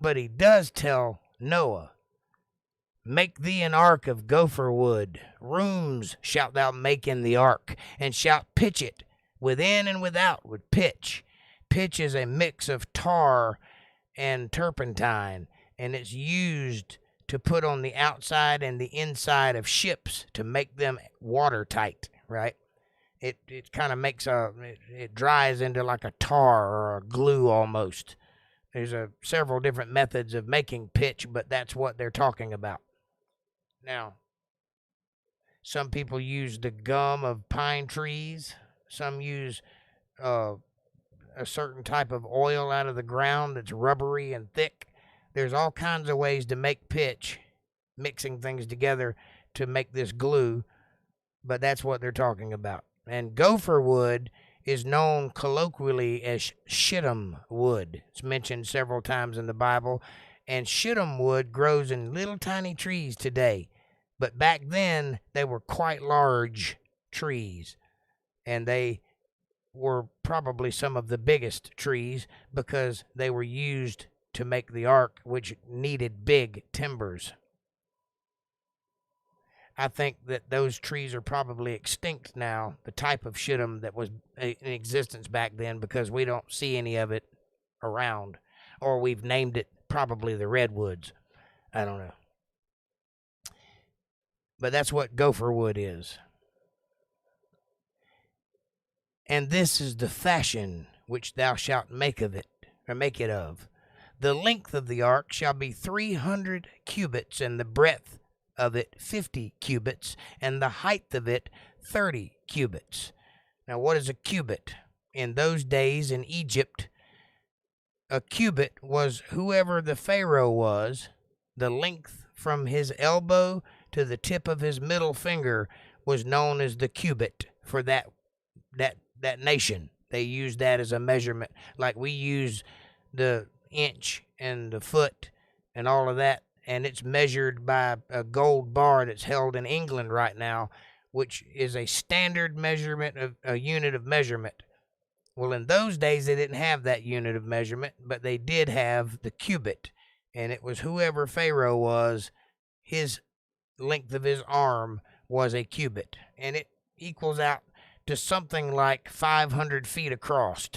But he does tell Noah, make thee an ark of gopher wood. Rooms shalt thou make in the ark, and shalt pitch it within and without with pitch. Pitch is a mix of tar and turpentine, and it's used to put on the outside and the inside of ships to make them watertight, right? It kind of makes it dries into like a tar or a glue almost. There's several different methods of making pitch, but that's what they're talking about. Now, some people use the gum of pine trees. Some use a certain type of oil out of the ground that's rubbery and thick. There's all kinds of ways to make pitch, mixing things together to make this glue, but that's what they're talking about. And gopher wood is known colloquially as shittim wood. It's mentioned several times in the Bible, and shittim wood grows in little tiny trees today, but back then they were quite large trees, and they were probably some of the biggest trees because they were used to make the ark, which needed big timbers. I think that those trees are probably extinct now, the type of shittim that was in existence back then, because we don't see any of it around, or we've named it probably the redwoods. I don't know. But that's what gopher wood is. And this is the fashion which thou shalt make of it, or make it of. The length of the ark shall be 300 cubits, and the breadth of it 50 cubits, and the height of it 30 cubits. Now, what is a cubit? In those days in Egypt, a cubit was whoever the Pharaoh was. The length from his elbow to the tip of his middle finger was known as the cubit for that nation. They used that as a measurement, like we use the inch and the foot and all of that, and it's measured by a gold bar that's held in England right now, which is a standard measurement of a unit of measurement. Well, in those days they didn't have that unit of measurement, but they did have the cubit, and it was whoever Pharaoh was, his length of his arm was a cubit, and it equals out to something like 500 feet across.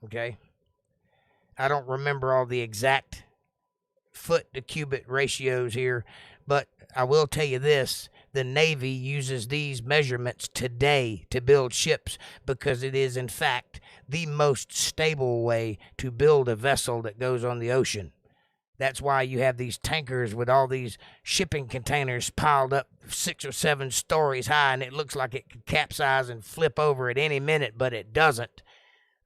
Okay? I don't remember all the exact foot to cubit ratios here, but I will tell you this. The Navy uses these measurements today to build ships because it is, in fact, the most stable way to build a vessel that goes on the ocean. That's why you have these tankers with all these shipping containers piled up 6 or 7 stories high, and it looks like it could capsize and flip over at any minute, but it doesn't.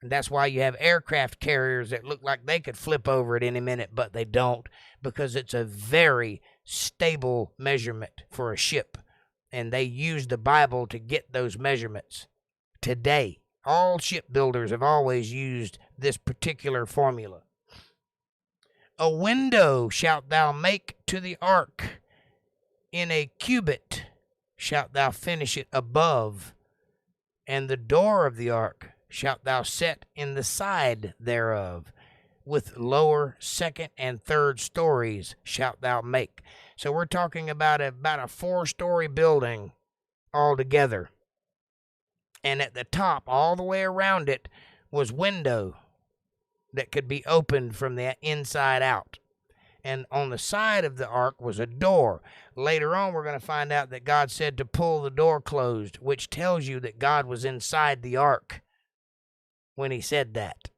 And that's why you have aircraft carriers that look like they could flip over at any minute, but they don't, because it's a very stable measurement for a ship. And they use the Bible to get those measurements. Today, all shipbuilders have always used this particular formula. A window shalt thou make to the ark. In a cubit shalt thou finish it above. And the door of the ark shalt thou set in the side thereof. With lower, second, and third stories shalt thou make. So we're talking about a 4-story building altogether. And at the top, all the way around it, was window that could be opened from the inside out. And on the side of the ark was a door. Later on, we're going to find out that God said to pull the door closed, which tells you that God was inside the ark when he said that.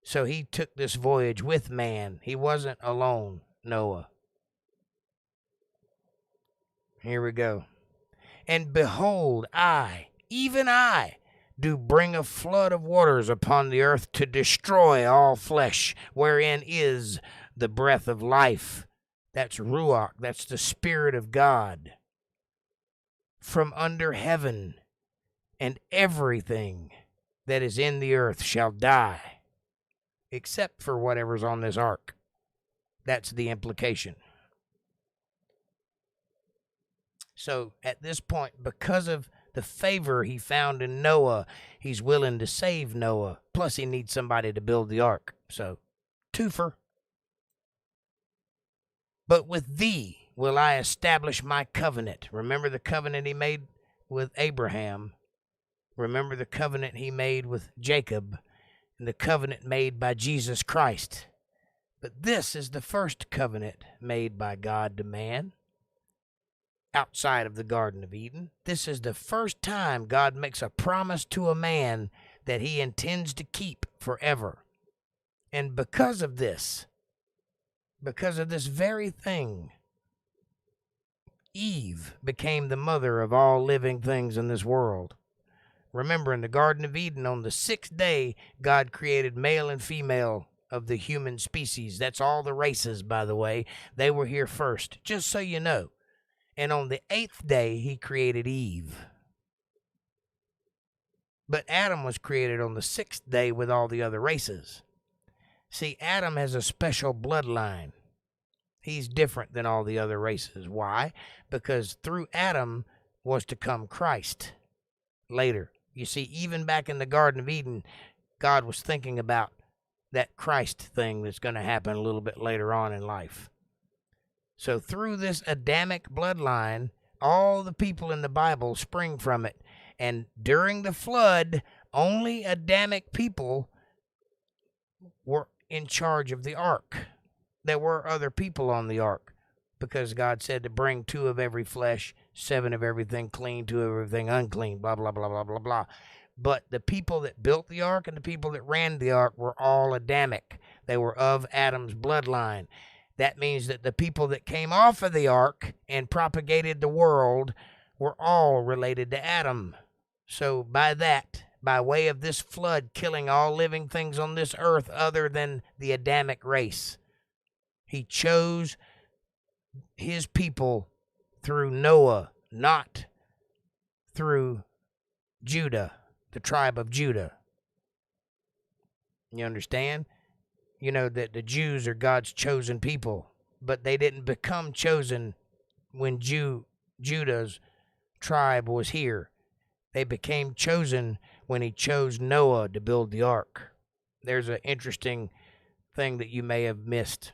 So he took this voyage with man. He wasn't alone, Noah. Here we go. And behold, I, even I, do bring a flood of waters upon the earth to destroy all flesh, wherein is the breath of life. That's Ruach, that's the Spirit of God. From under heaven, and everything that is in the earth shall die, except for whatever's on this ark. That's the implication. So at this point, because of the favor he found in Noah, he's willing to save Noah. Plus, he needs somebody to build the ark. So, twofer. But with thee will I establish my covenant. Remember the covenant he made with Abraham. Remember the covenant he made with Jacob. And the covenant made by Jesus Christ. But this is the first covenant made by God to man outside of the Garden of Eden. This is the first time God makes a promise to a man that he intends to keep forever. And because of this very thing, Eve became the mother of all living things in this world. Remember, in the Garden of Eden, on the 6th day, God created male and female of the human species. That's all the races, by the way. They were here first, just so you know. And on the 8th day, he created Eve. But Adam was created on the 6th day with all the other races. See, Adam has a special bloodline. He's different than all the other races. Why? Because through Adam was to come Christ later. You see, even back in the Garden of Eden, God was thinking about that Christ thing that's going to happen a little bit later on in life. So through this Adamic bloodline, all the people in the Bible spring from it. And during the flood, only Adamic people were in charge of the ark. There were other people on the ark because God said to bring 2 of every flesh, 7 of everything clean, 2 of everything unclean, blah, blah, blah, blah, blah, blah. But the people that built the ark and the people that ran the ark were all Adamic. They were of Adam's bloodline. That means that the people that came off of the ark and propagated the world were all related to Adam. So by way of this flood killing all living things on this earth other than the Adamic race, he chose his people through Noah, not through Judah, the tribe of Judah. You understand? You know that the Jews are God's chosen people, but they didn't become chosen when Judah's tribe was here. They became chosen when he chose Noah to build the ark. There's an interesting thing that you may have missed.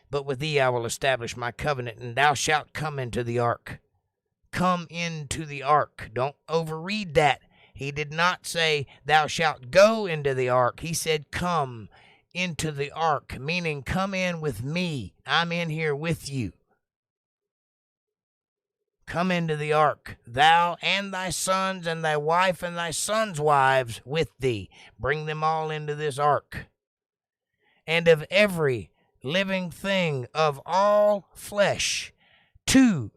But with thee I will establish my covenant, and thou shalt come into the ark. Come into the ark. Don't overread that. He did not say, thou shalt go into the ark. He said, come into the ark, meaning come in with me. I'm in here with you. Come into the ark, thou and thy sons and thy wife and thy sons' wives with thee. Bring them all into this ark. And of every living thing of all flesh, 2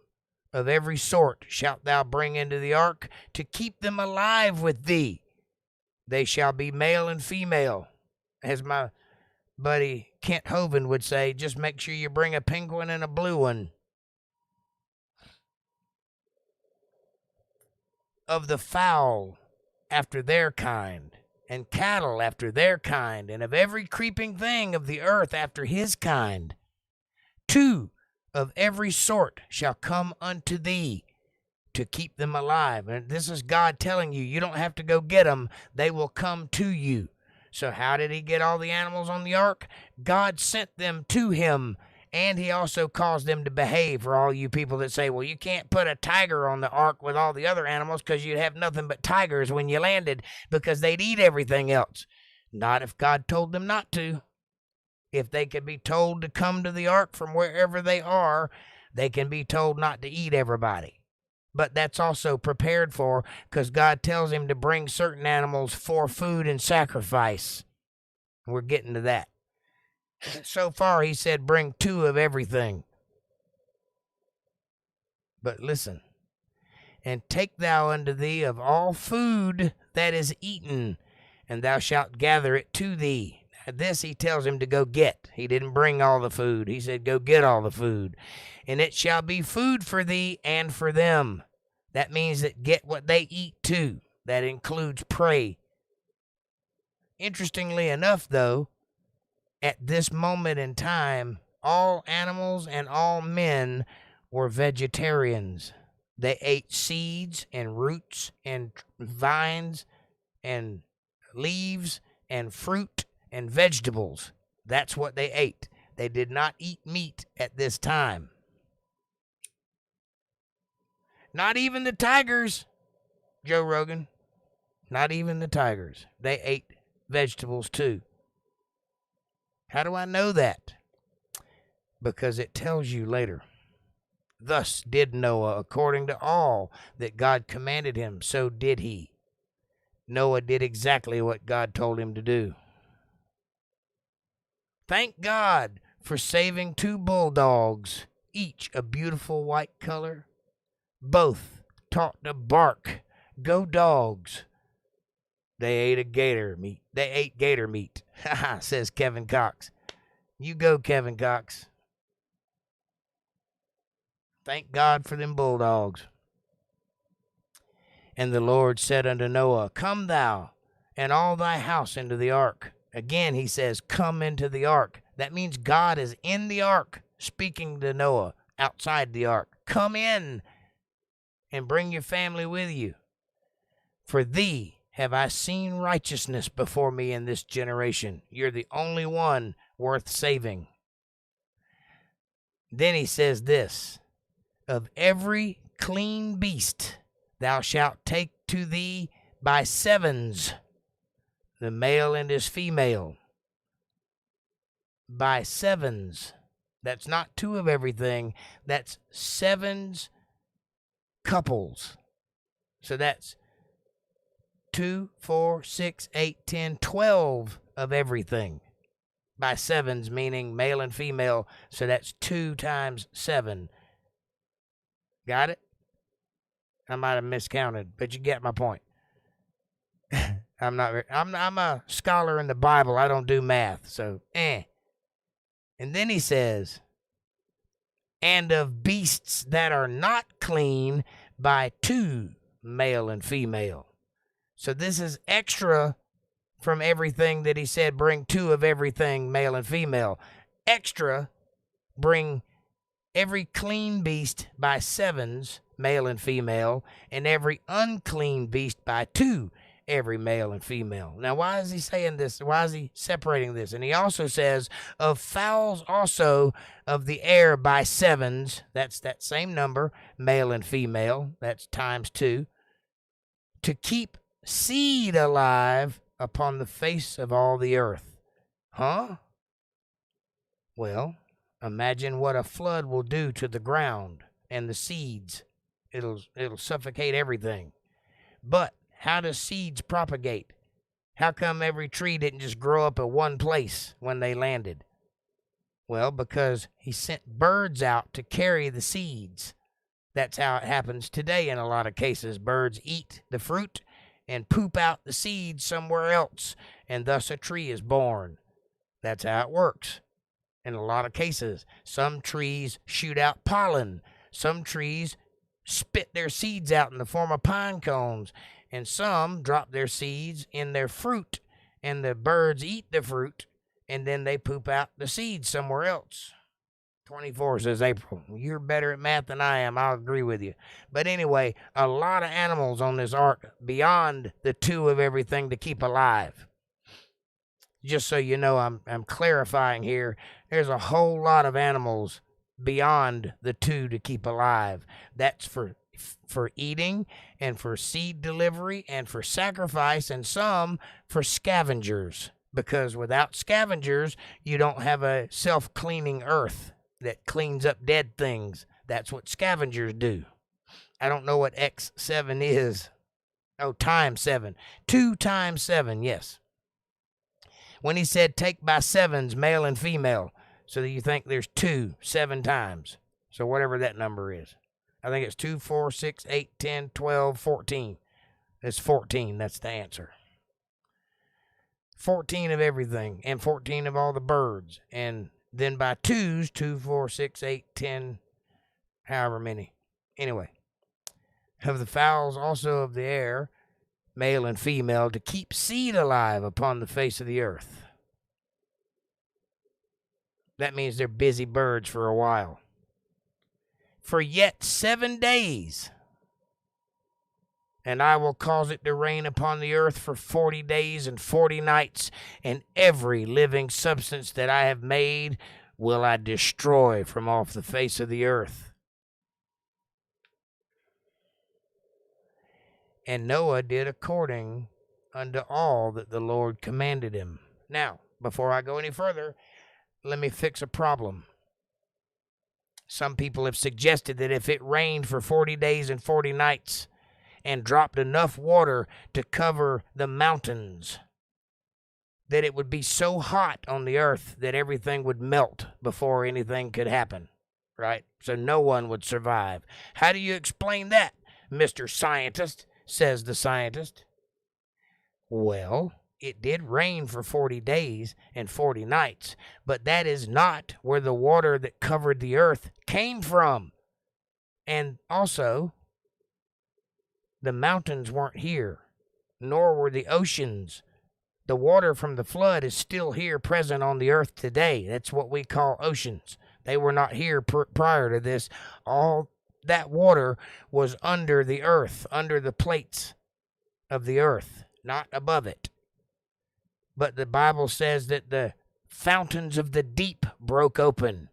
of every sort shalt thou bring into the ark to keep them alive with thee. They shall be male and female. As my buddy Kent Hovind would say, just make sure you bring a penguin and a blue one. Of the fowl after their kind, and cattle after their kind, and of every creeping thing of the earth after his kind. 2 of every sort shall come unto thee to keep them alive. And this is God telling you, you don't have to go get them. They will come to you. So how did he get all the animals on the ark? God sent them to him, and he also caused them to behave. For all you people that say, well, you can't put a tiger on the ark with all the other animals because you'd have nothing but tigers when you landed because they'd eat everything else. Not if God told them not to. If they could be told to come to the ark from wherever they are, they can be told not to eat everybody. But that's also prepared for because God tells him to bring certain animals for food and sacrifice. We're getting to that. So far, he said, bring 2 of everything. But listen, and take thou unto thee of all food that is eaten, and thou shalt gather it to thee. This he tells him to go get. He didn't bring all the food. He said, go get all the food. And it shall be food for thee and for them. That means that get what they eat too. That includes prey. Interestingly enough, though, at this moment in time, all animals and all men were vegetarians. They ate seeds and roots and vines and leaves and fruit and vegetables. That's what they ate. They did not eat meat at this time. Not even the tigers, Joe Rogan. Not even the tigers. They ate vegetables too. How do I know that? Because it tells you later. Thus did Noah according to all that God commanded him, so did he. Noah did exactly what God told him to do. Thank God for saving 2 bulldogs, each a beautiful white color. Both taught to bark. Go dogs. They ate gator meat. Haha, says Kevin Cox. You go, Kevin Cox. Thank God for them bulldogs. And the Lord said unto Noah, Come thou and all thy house into the ark. Again, he says, come into the ark. That means God is in the ark, speaking to Noah outside the ark. Come in and bring your family with you. For thee have I seen righteousness before me in this generation. You're the only one worth saving. Then he says this, of every clean beast thou shalt take to thee by sevens, the male and his female. By sevens. That's not 2 of everything. That's 7s couples. So that's 2, 4, 6, 8, 10, 12 of everything. By sevens, meaning male and female. So that's 2 times 7. Got it? I might have miscounted, but you get my point. I'm a scholar in the Bible. I don't do math, so And then he says, and of beasts that are not clean by 2, male and female. So this is extra from everything that he said, bring 2 of everything, male and female. Extra, bring every clean beast by 7s, male and female, and every unclean beast by 2, every male and female. Now, why is he saying this? Why is he separating this? And he also says, of fowls also of the air by 7s, that's that same number, male and female, that's times 2, to keep seed alive upon the face of all the earth. Huh? Well, imagine what a flood will do to the ground and the seeds. It'll suffocate everything. But how do seeds propagate? How come every tree didn't just grow up at one place when they landed? Well, because he sent birds out to carry the seeds. That's how it happens today in a lot of cases. Birds eat the fruit and poop out the seeds somewhere else, and thus a tree is born. That's how it works. In a lot of cases, some trees shoot out pollen. Some trees spit their seeds out in the form of pine cones. And some drop their seeds in their fruit, and the birds eat the fruit, and then they poop out the seeds somewhere else. 24, says April. You're better at math than I am. I'll agree with you. But anyway, a lot of animals on this ark beyond the 2 of everything to keep alive. Just so you know, I'm clarifying here. There's a whole lot of animals beyond the 2 to keep alive. That's for eating and for seed delivery and for sacrifice, and some for scavengers, because without scavengers you don't have a self-cleaning earth that cleans up dead things. That's what scavengers do. I don't know what X7 is. Oh, times 7. 2 times 7, yes. When he said take by 7s, male and female, so that you think there's 2 7 times. So whatever that number is. I think it's 2, 4, 6, 8, 10, 12, 14. It's 14. That's the answer. 14 of everything, and 14 of all the birds. And then by 2s, 2, 4, 6, 8, 10, however many. Anyway, of the fowls also of the air, male and female, to keep seed alive upon the face of the earth. That means they're busy birds for a while. for yet 7 days. And I will cause it to rain upon the earth for 40 days and 40 nights, and every living substance that I have made will I destroy from off the face of the earth. And Noah did according unto all that the Lord commanded him. Now, before I go any further, let me fix a problem. Some people have suggested that if it rained for 40 days and 40 nights and dropped enough water to cover the mountains, that it would be so hot on the earth that everything would melt before anything could happen, right? So no one would survive. How do you explain that, Mr. Scientist? Says the scientist. Well, it did rain for 40 days and 40 nights, but that is not where the water that covered the earth came from. And also, the mountains weren't here, nor were the oceans. The water from the flood is still here, present on the earth today. That's what we call oceans. They were not here prior to this. All that water was under the earth, under the plates of the earth, not above it. But the Bible says that the fountains of the deep broke open.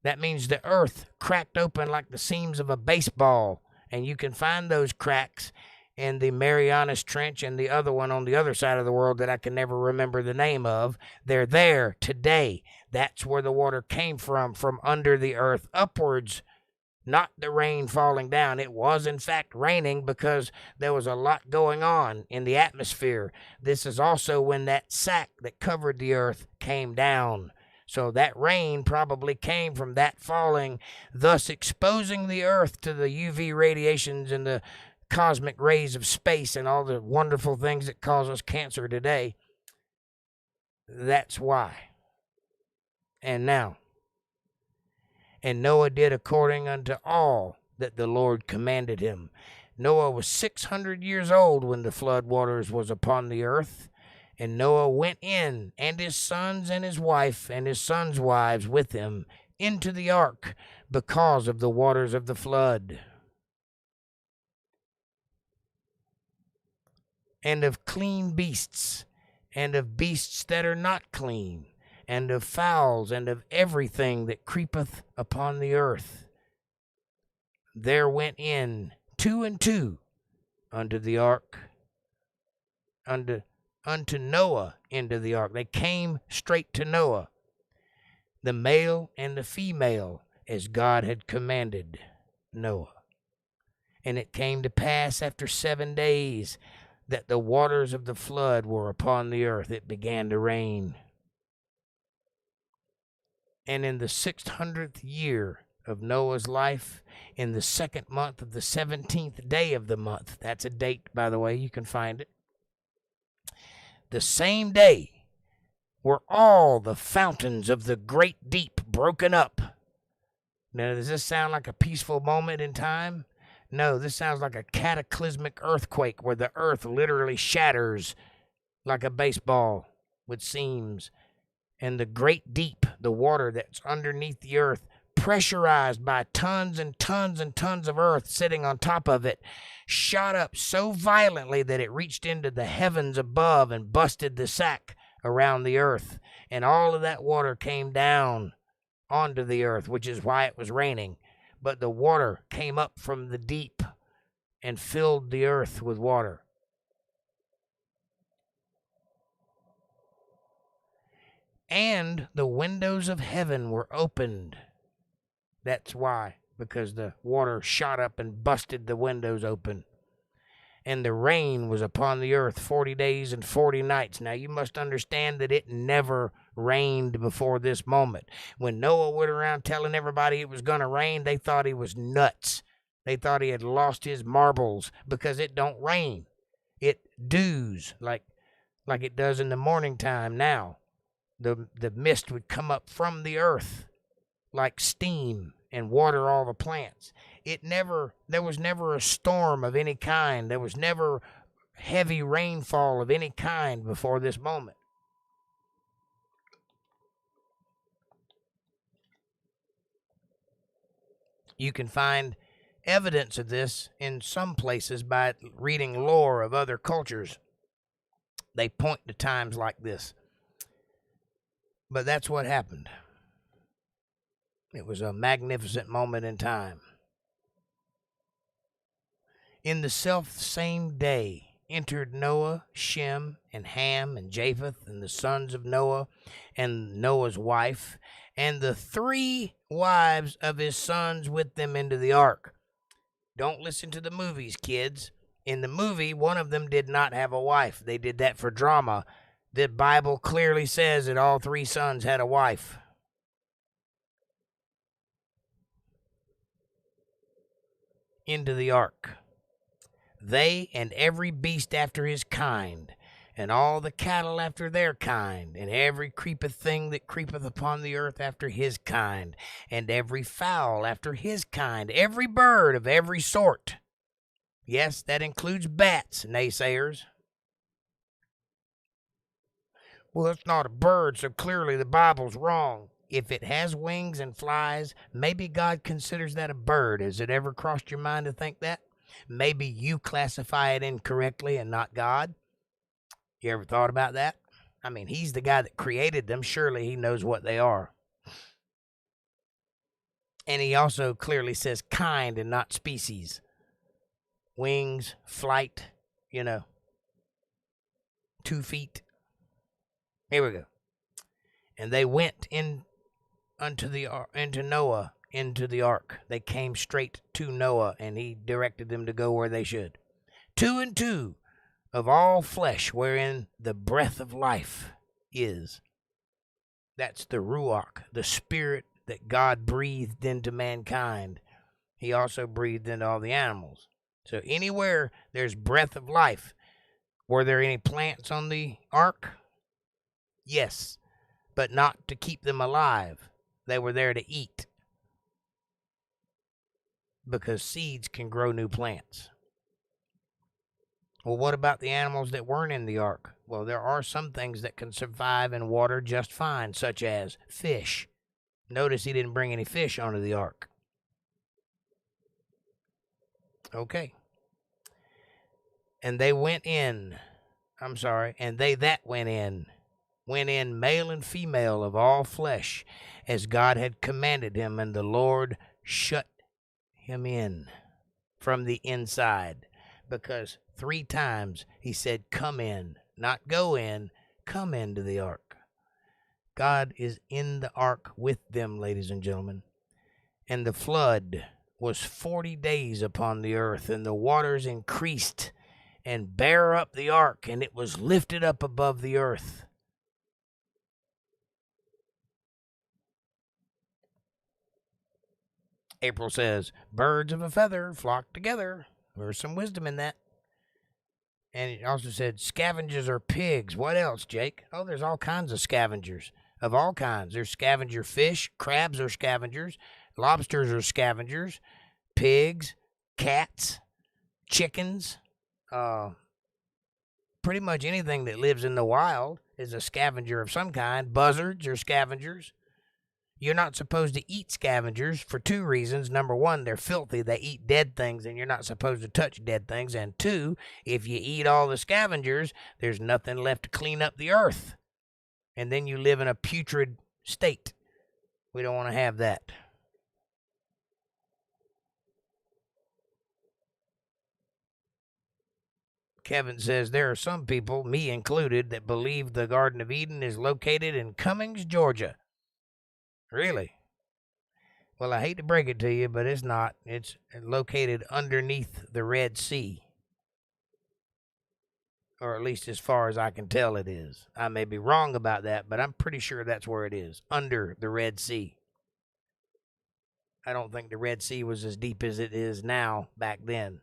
That means the earth cracked open like the seams of a baseball. And you can find those cracks in the Marianas Trench and the other one on the other side of the world that I can never remember the name of. They're there today. That's where the water came from under the earth upwards. Not the rain falling down. It was, in fact, raining because there was a lot going on in the atmosphere. This is also when that sack that covered the earth came down. So that rain probably came from that falling, thus exposing the earth to the UV radiations and the cosmic rays of space and all the wonderful things that cause us cancer today. That's why. And now, and Noah did according unto all that the Lord commanded him. Noah was 600 years old when the flood waters was upon the earth. And Noah went in, and his sons and his wife and his sons' wives with him, into the ark because of the waters of the flood. And of clean beasts, and of beasts that are not clean, and of fowls, and of everything that creepeth upon the earth. There went in 2 and 2 unto the ark, unto Noah into the ark. They came straight to Noah, the male and the female, as God had commanded Noah. And it came to pass after 7 days that the waters of the flood were upon the earth. It began to rain. And in the 600th year of Noah's life, in the 2nd month of the 17th day of the month, that's a date, by the way, you can find it, the same day were all the fountains of the great deep broken up. Now, does this sound like a peaceful moment in time? No, this sounds like a cataclysmic earthquake where the earth literally shatters like a baseball with seams. And the great deep, the water that's underneath the earth, pressurized by tons and tons and tons of earth sitting on top of it, shot up so violently that it reached into the heavens above and busted the sack around the earth. And all of that water came down onto the earth, which is why it was raining. But the water came up from the deep and filled the earth with water. And the windows of heaven were opened. That's why, because the water shot up and busted the windows open. And the rain was upon the earth 40 days and 40 nights. Now, you must understand that it never rained before this moment. When Noah went around telling everybody it was going to rain, they thought he was nuts. They thought he had lost his marbles because it don't rain. It dews like it does in the morning time now. The mist would come up from the earth like steam and water all the plants. There was never a storm of any kind. There was never heavy rainfall of any kind before this moment. You can find evidence of this in some places by reading lore of other cultures. They point to times like this. But that's what happened. It was a magnificent moment in time. In the self-same day entered Noah, Shem, and Ham, and Japheth, and the sons of Noah, and Noah's wife, and the 3 wives of his sons with them into the ark. Don't listen to the movies, kids. In the movie, one of them did not have a wife. They did that for drama. The Bible clearly says that all 3 sons had a wife. Into the ark. They and every beast after his kind, and all the cattle after their kind, and every creepeth thing that creepeth upon the earth after his kind, and every fowl after his kind, every bird of every sort. Yes, that includes bats, naysayers. Well, it's not a bird, so clearly the Bible's wrong. If it has wings and flies, maybe God considers that a bird. Has it ever crossed your mind to think that? Maybe you classify it incorrectly and not God. You ever thought about that? I mean, he's the guy that created them. Surely he knows what they are. And he also clearly says kind and not species. Wings, flight, 2 feet. Here we go. And they went into Noah into the ark. They came straight to Noah, and he directed them to go where they should. 2 and 2 of all flesh, wherein the breath of life is. That's the Ruach, the spirit that God breathed into mankind. He also breathed into all the animals. So anywhere there's breath of life, were there any plants on the ark? Yes, but not to keep them alive. They were there to eat. Because seeds can grow new plants. Well, what about the animals that weren't in the ark? Well, there are some things that can survive in water just fine, such as fish. Notice he didn't bring any fish onto the ark. Okay. And they went in. And they that went in male and female of all flesh, as God had commanded him, and the Lord shut him in from the inside, because 3 times he said, come in, not go in, come into the ark. God is in the ark with them, ladies and gentlemen. And the flood was 40 days upon the earth, and the waters increased and bare up the ark, and it was lifted up above the earth. April says, birds of a feather flock together. There's some wisdom in that. And it also said, scavengers are pigs. What else, Jake? Oh, there's all kinds of scavengers. Of all kinds. There's scavenger fish. Crabs are scavengers. Lobsters are scavengers. Pigs. Cats. Chickens. Pretty much anything that lives in the wild is a scavenger of some kind. Buzzards are scavengers. You're not supposed to eat scavengers for 2 reasons. Number 1, they're filthy. They eat dead things, and you're not supposed to touch dead things. And 2, if you eat all the scavengers, there's nothing left to clean up the earth. And then you live in a putrid state. We don't want to have that. Kevin says, there are some people, me included, that believe the Garden of Eden is located in Cummings, Georgia. Really? Well, I hate to break it to you, but it's not. It's located underneath the Red Sea. Or at least as far as I can tell it is. I may be wrong about that, but I'm pretty sure that's where it is. Under the Red Sea. I don't think the Red Sea was as deep as it is now back then.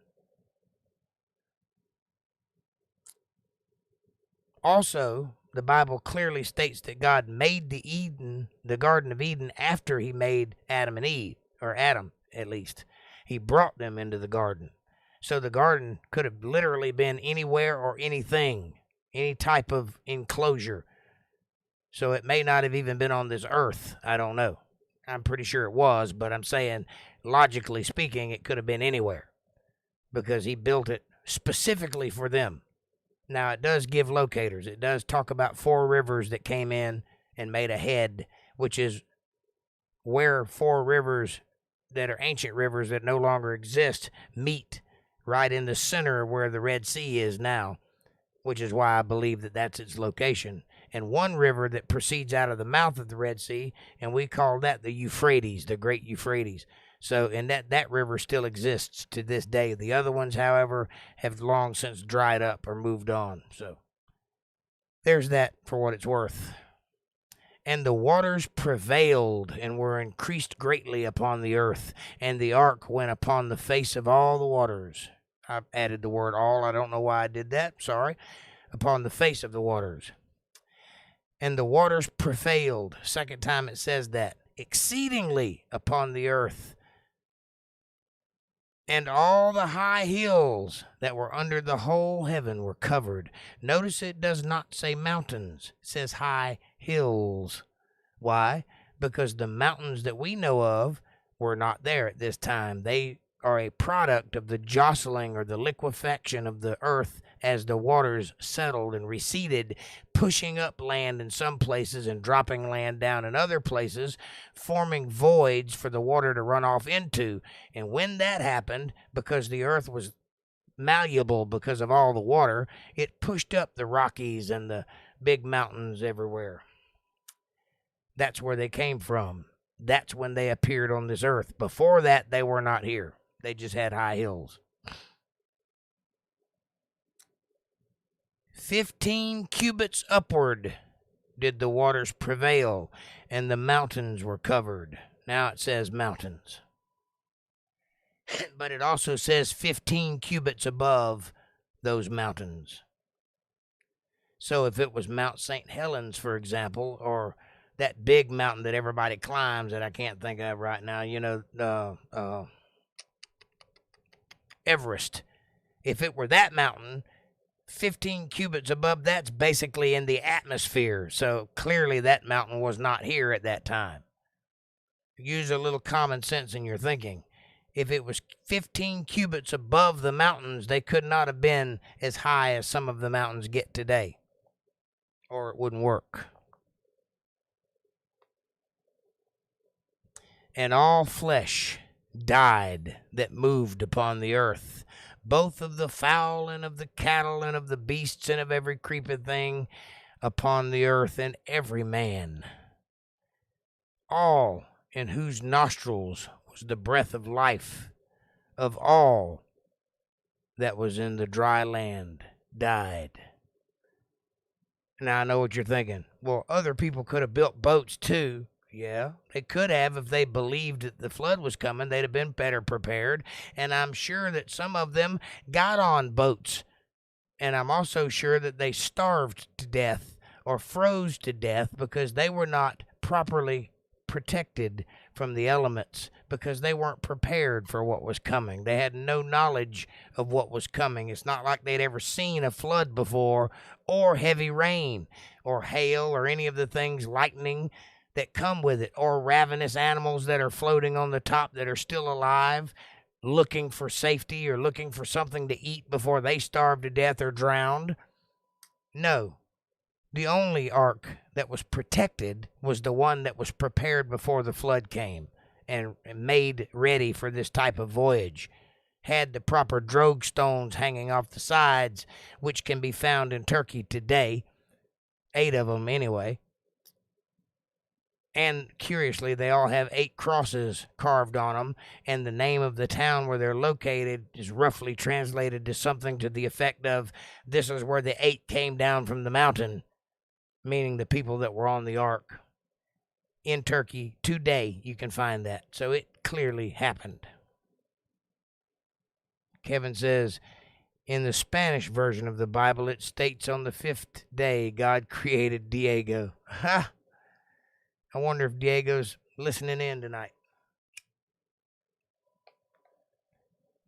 Also, the Bible clearly states that God made the Garden of Eden after he made Adam and Eve, or Adam at least. He brought them into the garden. So the garden could have literally been anywhere or anything, any type of enclosure. So it may not have even been on this earth. I don't know. I'm pretty sure it was, but I'm saying logically speaking, it could have been anywhere because he built it specifically for them. Now, it does give locators. It does talk about 4 rivers that came in and made a head, which is where 4 rivers that are ancient rivers that no longer exist meet right in the center of where the Red Sea is now, which is why I believe that that's its location. And one river that proceeds out of the mouth of the Red Sea, and we call that the Euphrates, the Great Euphrates. So, and that river still exists to this day. The other ones, however, have long since dried up or moved on. So, there's that for what it's worth. And the waters prevailed and were increased greatly upon the earth, and the ark went upon the face of all the waters. I added the word all. I don't know why I did that. Sorry. Upon the face of the waters. And the waters prevailed. Second time it says that. Exceedingly upon the earth. And all the high hills that were under the whole heaven were covered. Notice it does not say mountains. It says high hills. Why? Because the mountains that we know of were not there at this time. They are a product of the jostling or the liquefaction of the earth as the waters settled and receded, pushing up land in some places and dropping land down in other places, forming voids for the water to run off into. And when that happened, because the earth was malleable because of all the water, it pushed up the Rockies and the big mountains everywhere. That's where they came from. That's when they appeared on this earth. Before that, they were not here. They just had high hills. 15 cubits upward did the waters prevail, and the mountains were covered. Now it says mountains. But it also says 15 cubits above those mountains. So if it was Mount St. Helens, for example, or that big mountain that everybody climbs that I can't think of right now, you know, Everest. If it were that mountain, 15 cubits above that's basically in the atmosphere. So clearly that mountain was not here at that time. Use a little common sense in your thinking. If it was 15 cubits above the mountains, they could not have been as high as some of the mountains get today, or it wouldn't work. And all flesh died that moved upon the earth, both of the fowl and of the cattle and of the beasts and of every creeping thing upon the earth, and every man, all in whose nostrils was the breath of life, of all that was in the dry land, died. Now I know what you're thinking. Well, other people could have built boats too. Yeah, they could have if they believed that the flood was coming. They'd have been better prepared. And I'm sure that some of them got on boats. And I'm also sure that they starved to death or froze to death because they were not properly protected from the elements, because they weren't prepared for what was coming. They had no knowledge of what was coming. It's not like they'd ever seen a flood before, or heavy rain, or hail, or any of the things, lightning, that come with it, or ravenous animals that are floating on the top that are still alive, looking for safety or looking for something to eat before they starve to death or drowned. No. The only ark that was protected was the one that was prepared before the flood came and made ready for this type of voyage. Had the proper drogue stones hanging off the sides, which can be found in Turkey today. 8 of them anyway. And curiously, they all have 8 crosses carved on them, and the name of the town where they're located is roughly translated to something to the effect of, this is where the 8 came down from the mountain, meaning the people that were on the ark. In Turkey today, you can find that. So it clearly happened. Kevin says, in the Spanish version of the Bible, it states on the 5th day, God created Diego. Ha! I wonder if Diego's listening in tonight.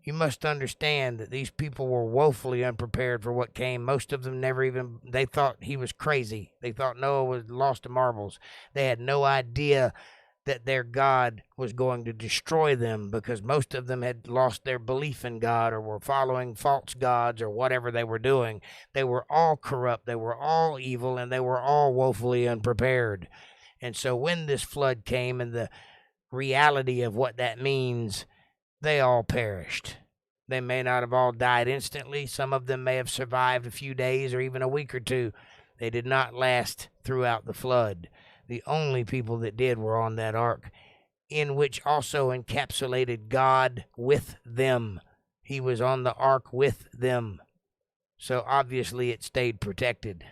You must understand that these people were woefully unprepared for what came. Most of them they thought he was crazy. They thought Noah was lost to marbles. They had no idea that their God was going to destroy them because most of them had lost their belief in God or were following false gods or whatever they were doing. They were all corrupt, they were all evil, and they were all woefully unprepared. And so when this flood came and the reality of what that means, they all perished. They may not have all died instantly. Some of them may have survived a few days or even a week or two. They did not last throughout the flood. The only people that did were on that ark, in which also encapsulated God with them. He was on the ark with them. So obviously it stayed protected.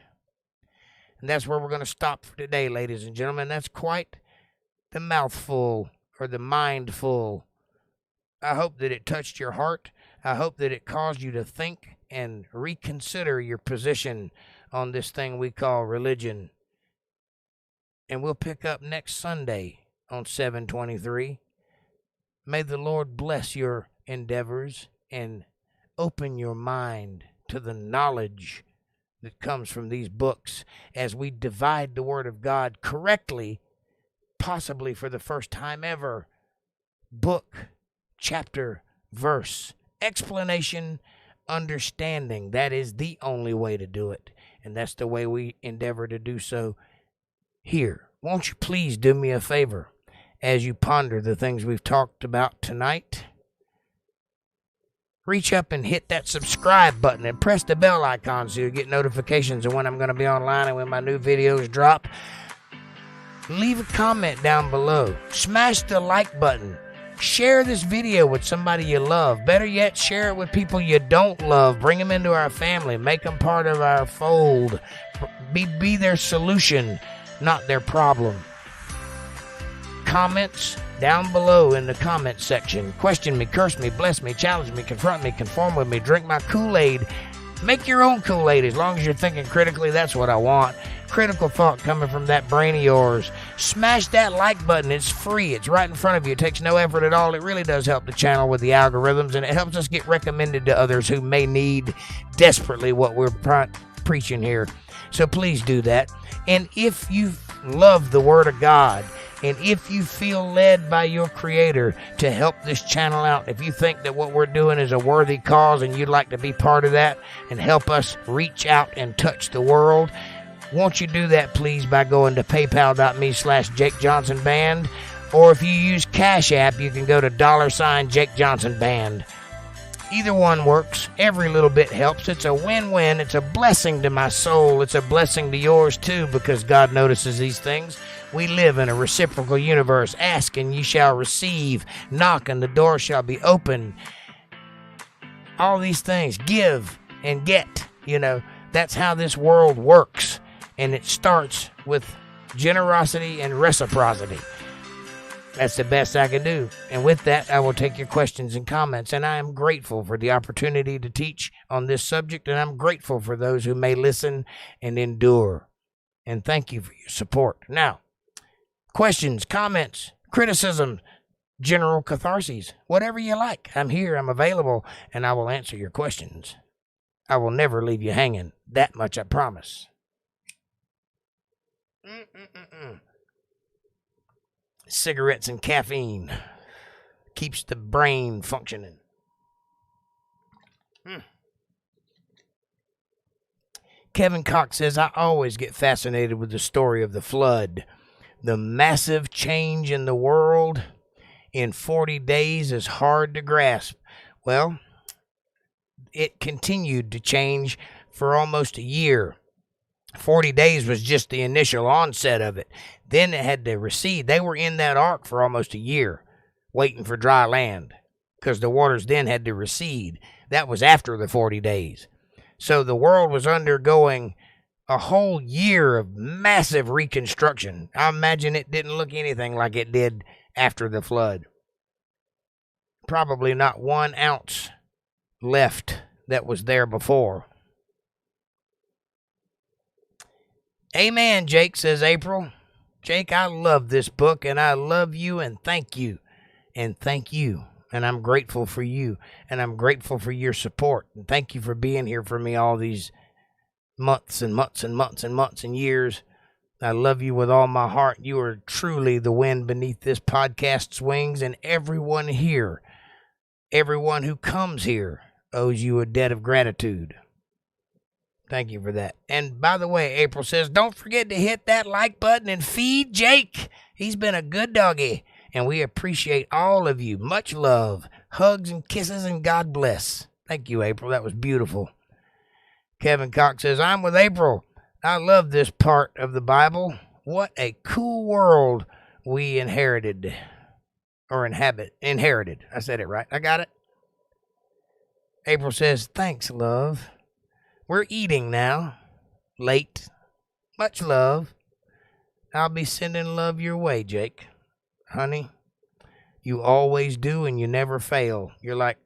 And that's where we're going to stop for today, ladies and gentlemen. That's quite the mouthful or the mindful. I hope that it touched your heart. I hope that it caused you to think and reconsider your position on this thing we call religion. And we'll pick up next Sunday on 723. May the Lord bless your endeavors and open your mind to the knowledge that comes from these books as we divide the Word of God correctly, possibly for the first time ever. Book, chapter, verse, explanation, understanding. That is the only way to do it. And that's the way we endeavor to do so here. Won't you please do me a favor as you ponder the things we've talked about tonight? Reach up and hit that subscribe button and press the bell icon so you'll get notifications of when I'm going to be online and when my new videos drop. Leave a comment down below. Smash the like button. Share this video with somebody you love. Better yet, share it with people you don't love. Bring them into our family. Make them part of our fold. Be their solution, not their problem. Comments down below in the comment section. Question me, curse me, bless me, challenge me, confront me, conform with me, drink my Kool-Aid. Make your own Kool-Aid as long as you're thinking critically. That's what I want. Critical thought coming from that brain of yours. Smash that like button. It's free. It's right in front of you. It takes no effort at all. It really does help the channel with the algorithms, and it helps us get recommended to others who may need desperately what we're preaching here. So please do that. And if you love the Word of God, and if you feel led by your Creator to help this channel out, if you think that what we're doing is a worthy cause and you'd like to be part of that and help us reach out and touch the world, won't you do that, please, by going to paypal.me/jakejohnsonband, or if you use CashApp, you can go to $jakejohnsonband. Either one works. Every little bit helps. It's a win-win. It's a blessing to my soul. It's a blessing to yours, too, because God notices these things. We live in a reciprocal universe. Ask and ye shall receive. Knock and the door shall be open. All these things. Give and get. You know, that's how this world works. And it starts with generosity and reciprocity. That's the best I can do. And with that, I will take your questions and comments. And I am grateful for the opportunity to teach on this subject. And I'm grateful for those who may listen and endure. And thank you for your support. Now, questions, comments, criticism, general catharses, whatever you like. I'm here, I'm available, and I will answer your questions. I will never leave you hanging. That much I promise. Cigarettes and caffeine keeps the brain functioning. Kevin Cox says, I always get fascinated with the story of the flood. The massive change in the world in 40 days is hard to grasp. Well, it continued to change for almost a year. 40 days was just the initial onset of it. Then it had to recede. They were in that ark for almost a year, waiting for dry land, because the waters then had to recede. That was after the 40 days. So the world was undergoing a whole year of massive reconstruction. I imagine it didn't look anything like it did after the flood. Probably not 1 ounce left that was there before. Amen, Jake, says April. Jake, I love this book, and I love you, and thank you. And thank you. And I'm grateful for you, and I'm grateful for your support. And thank you for being here for me all these months and months and months and months and years. I love you with all my heart. You are truly the wind beneath this podcast's wings, and everyone here, everyone who comes here, owes you a debt of gratitude. Thank you for that. And by the way, April says, don't forget to hit that like button and feed Jake. He's been a good doggy, and we appreciate all of you. Much love, hugs and kisses, and God bless. Thank you, April. That was beautiful. Kevin Cox says, I'm with April. I love this part of the Bible. What a cool world we inherited. I said it right. I got it. April says, thanks, love. We're eating now. Late. Much love. I'll be sending love your way, Jake. Honey, you always do and you never fail. You're like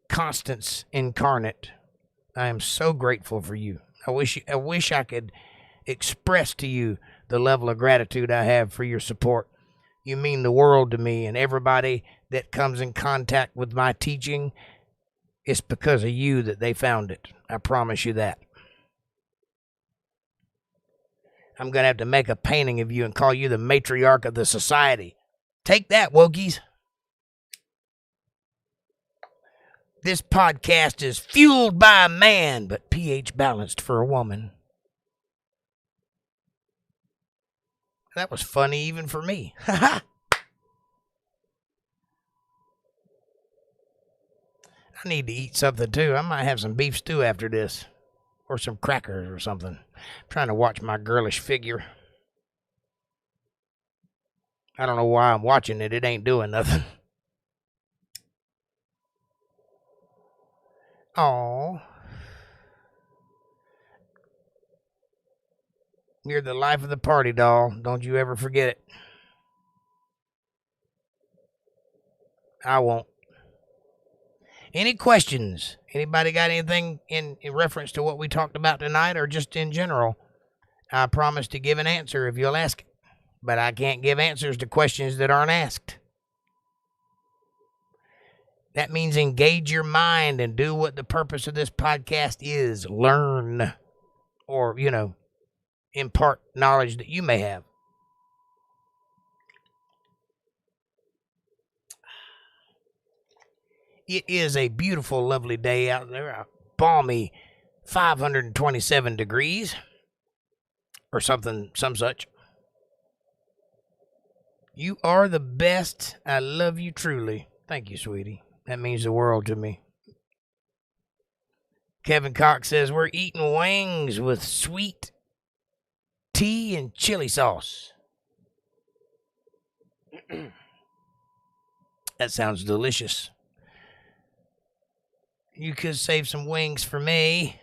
Constance incarnate. I am so grateful for you. I wish I could express to you the level of gratitude I have for your support. You mean the world to me, and everybody that comes in contact with my teaching, it's because of you that they found it. I promise you that. I'm going to have to make a painting of you and call you the matriarch of the society. Take that, wokies. This podcast is fueled by a man, but pH balanced for a woman. That was funny even for me. I need to eat something too. I might have some beef stew after this. Or some crackers or something. I'm trying to watch my girlish figure. I don't know why I'm watching it. It ain't doing nothing. Aw. You're the life of the party, doll. Don't you ever forget it. I won't. Any questions? Anybody got anything in reference to what we talked about tonight or just in general? I promise to give an answer if you'll ask it. But I can't give answers to questions that aren't asked. That means engage your mind and do what the purpose of this podcast is. Learn or, impart knowledge that you may have. It is a beautiful, lovely day out there. A balmy 527 degrees or something, some such. You are the best. I love you truly. Thank you, sweetie. That means the world to me. Kevin Cox says, we're eating wings with sweet tea and chili sauce. That sounds delicious. You could save some wings for me.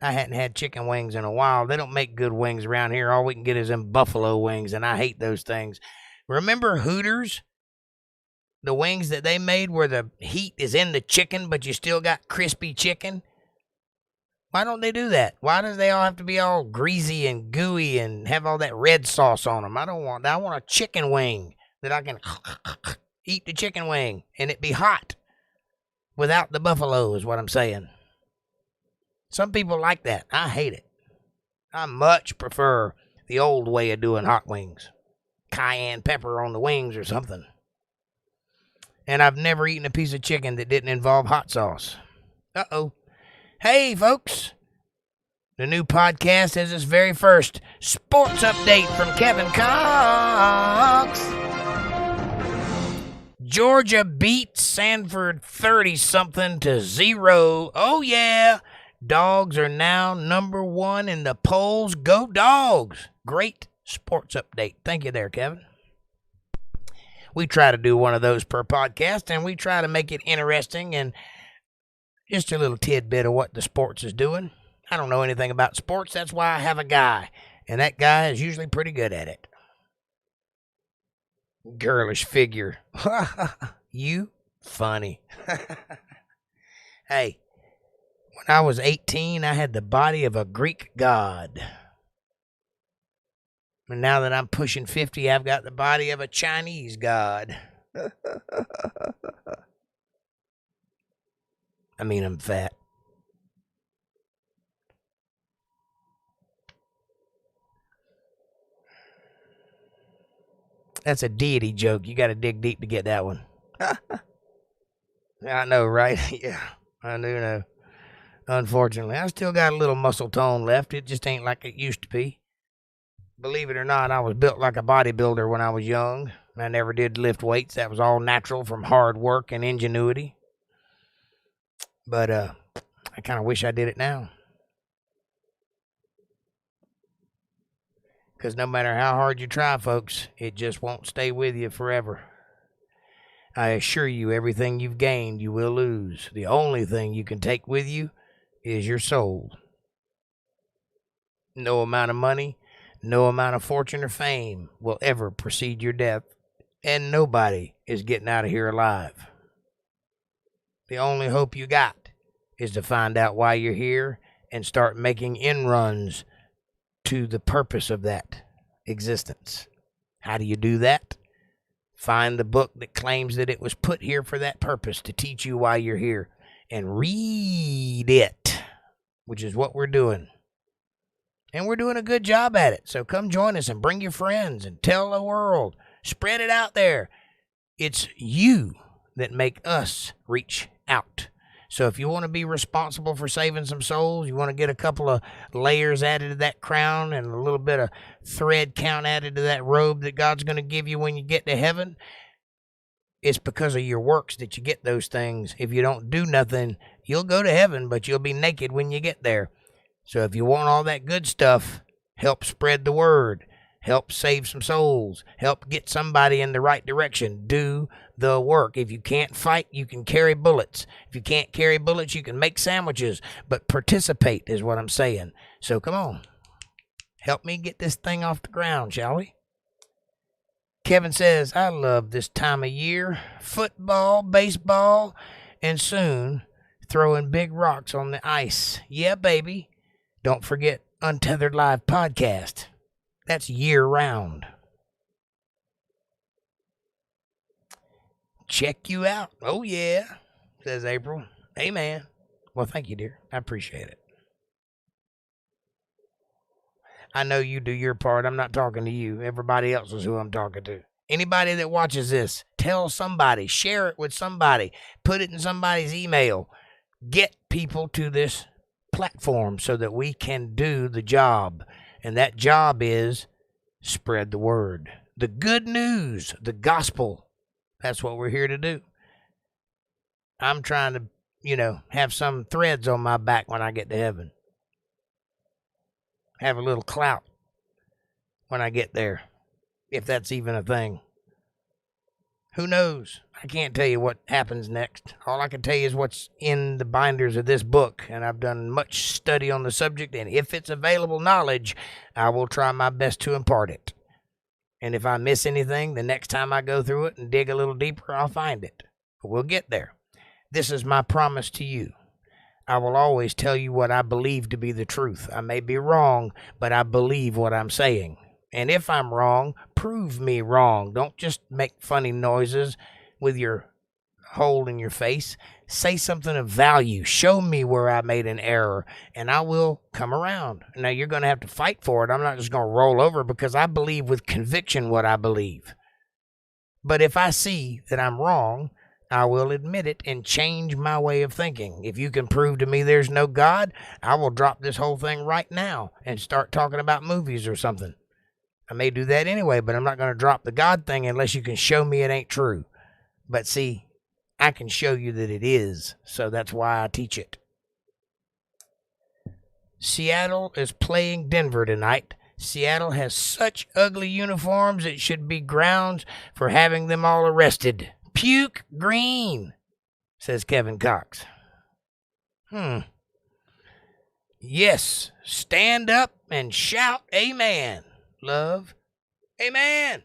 I hadn't had chicken wings in a while. They don't make good wings around here. All we can get is them buffalo wings, and I hate those things. Remember Hooters? The wings that they made where the heat is in the chicken, but you still got crispy chicken? Why don't they do that? Why do they all have to be all greasy and gooey and have all that red sauce on them? I don't want that. I want a chicken wing that I can eat the chicken wing and it be hot without the buffalo is what I'm saying. Some people like that. I hate it. I much prefer the old way of doing hot wings. Cayenne pepper on the wings or something. And I've never eaten a piece of chicken that didn't involve hot sauce. Uh-oh. Hey, folks. The new podcast has its very first sports update from Kevin Cox. Georgia beat Sanford 30-something to 0. Oh, yeah. Dogs are now number 1 in the polls. Go Dogs. Great sports update. Thank you there, Kevin. We try to do one of those per podcast, and we try to make it interesting and just a little tidbit of what the sports is doing. I don't know anything about sports. That's why I have a guy, and that guy is usually pretty good at it. Girlish figure. You funny. Hey, when I was 18, I had the body of a Greek god. And now that I'm pushing 50, I've got the body of a Chinese god. I'm fat. That's a deity joke. You got to dig deep to get that one. I know, right? Yeah, I do know. Unfortunately, I still got a little muscle tone left. It just ain't like it used to be. Believe it or not, I was built like a bodybuilder when I was young. I never did lift weights. That was all natural from hard work and ingenuity. But I kind of wish I did it now. Because no matter how hard you try, folks, it just won't stay with you forever. I assure you, everything you've gained, you will lose. The only thing you can take with you is your soul. No amount of money, no amount of fortune or fame will ever precede your death, and nobody is getting out of here alive. The only hope you got is to find out why you're here and start making inruns to the purpose of that existence. How do you do that? Find the book that claims that it was put here for that purpose, to teach you why you're here, and read it, which is what we're doing. And we're doing a good job at it. So come join us and bring your friends and tell the world. Spread it out there. It's you that make us reach out. So if you want to be responsible for saving some souls, you want to get a couple of layers added to that crown and a little bit of thread count added to that robe that God's going to give you when you get to heaven, it's because of your works that you get those things. If you don't do nothing, you'll go to heaven, but you'll be naked when you get there. So if you want all that good stuff, help spread the word, help save some souls, help get somebody in the right direction. Do the work. If you can't fight, you can carry bullets. If you can't carry bullets, you can make sandwiches. But participate is what I'm saying. So come on. Help me get this thing off the ground, shall we? Kevin says, I love this time of year. Football, baseball, and soon throwing big rocks on the ice. Yeah, baby. Don't forget Untethered Live podcast. That's year-round. Check you out. Oh, yeah, says April. Amen. Well, thank you, dear. I appreciate it. I know you do your part. I'm not talking to you. Everybody else is who I'm talking to. Anybody that watches this, tell somebody. Share it with somebody. Put it in somebody's email. Get people to this platform so that we can do the job. And that job is spread the word. The good news, the gospel. That's what we're here to do. I'm trying to, have some threads on my back when I get to heaven. Have a little clout when I get there, if that's even a thing. Who knows? I can't tell you what happens next. All I can tell you is what's in the binders of this book, and I've done much study on the subject, and if it's available knowledge, I will try my best to impart it. And if I miss anything, the next time I go through it and dig a little deeper, I'll find it. But we'll get there. This is my promise to you. I will always tell you what I believe to be the truth. I may be wrong, but I believe what I'm saying. And if I'm wrong, prove me wrong. Don't just make funny noises with your hole in your face. Say something of value. Show me where I made an error, and I will come around. Now, you're going to have to fight for it. I'm not just going to roll over because I believe with conviction what I believe. But if I see that I'm wrong, I will admit it and change my way of thinking. If you can prove to me there's no God, I will drop this whole thing right now and start talking about movies or something. I may do that anyway, but I'm not going to drop the God thing unless you can show me it ain't true. But see, I can show you that it is, so that's why I teach it. Seattle is playing Denver tonight. Seattle has such ugly uniforms, it should be grounds for having them all arrested. Puke green, says Kevin Cox. Yes, stand up and shout amen, love. Amen.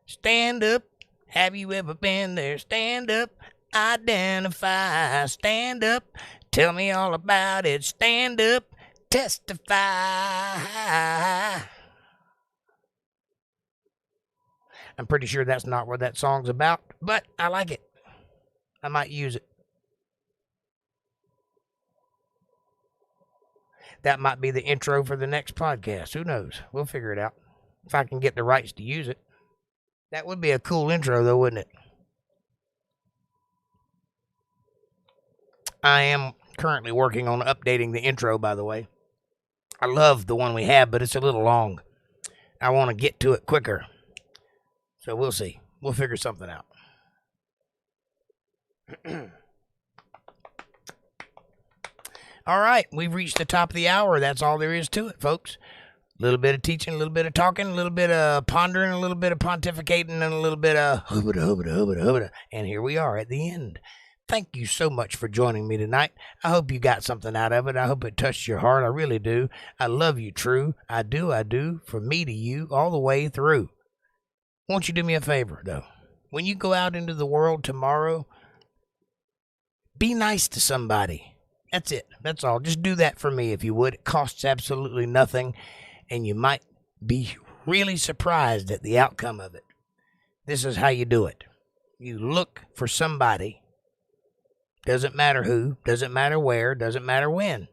Stand up. Have you ever been there? Stand up. Identify. Stand up. Tell me all about it. Stand up. Testify. I'm pretty sure that's not what that song's about, but I like it. I might use it. That might be the intro for the next podcast. Who knows? We'll figure it out. If I can get the rights to use it. That would be a cool intro, though, wouldn't it? I am currently working on updating the intro, by the way. I love the one we have, but it's a little long. I want to get to it quicker. So we'll see. We'll figure something out. All right, we've reached the top of the hour. That's all there is to it, folks. A little bit of teaching, a little bit of talking, a little bit of pondering, a little bit of pontificating, and a little bit of hubba-da. And here we are at the end. Thank you so much for joining me tonight. I hope you got something out of it. I hope it touched your heart. I really do. I love you, true. I do. From me to you, all the way through. Won't you do me a favor, though? When you go out into the world tomorrow, be nice to somebody. That's it. That's all. Just do that for me if you would. It costs absolutely nothing, and you might be really surprised at the outcome of it. This is how you do it. You look for somebody. Doesn't matter who, doesn't matter where, doesn't matter when.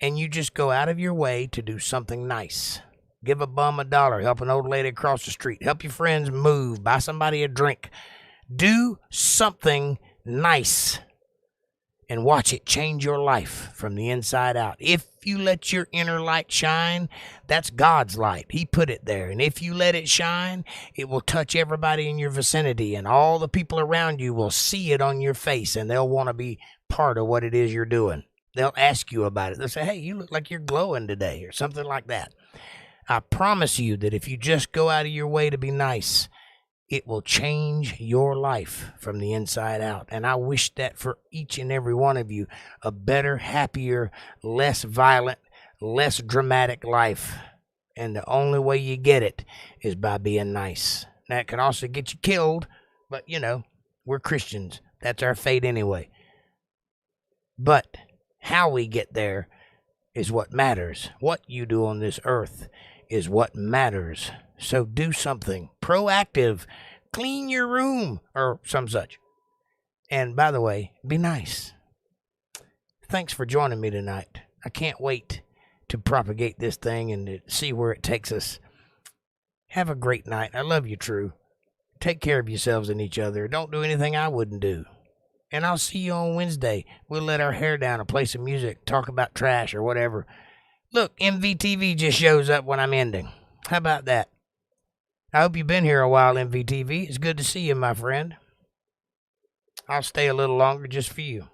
And you just go out of your way to do something nice. Give a bum $1, help an old lady across the street, help your friends move, buy somebody a drink. Do something nice and watch it change your life from the inside out. If you let your inner light shine, that's God's light. He put it there. And if you let it shine, it will touch everybody in your vicinity, and all the people around you will see it on your face, and they'll want to be part of what it is you're doing. They'll ask you about it. They'll say, hey, you look like you're glowing today, or something like that. I promise you that if you just go out of your way to be nice, it will change your life from the inside out. And I wish that for each and every one of you, a better, happier, less violent, less dramatic life. And the only way you get it is by being nice. That can also get you killed, but you know, we're Christians. That's our fate anyway. But how we get there is what matters. What you do on this earth is what matters. So do something proactive. Clean your room or some such. And by the way, be nice. Thanks for joining me tonight. I can't wait to propagate this thing and to see where it takes us. Have a great night. I love you, true. Take care of yourselves and each other. Don't do anything I wouldn't do. And I'll see you on Wednesday. We'll let our hair down and play some music, talk about trash or whatever. Look, MVTV just shows up when I'm ending. How about that? I hope you've been here a while, MVTV. It's good to see you, my friend. I'll stay a little longer just for you.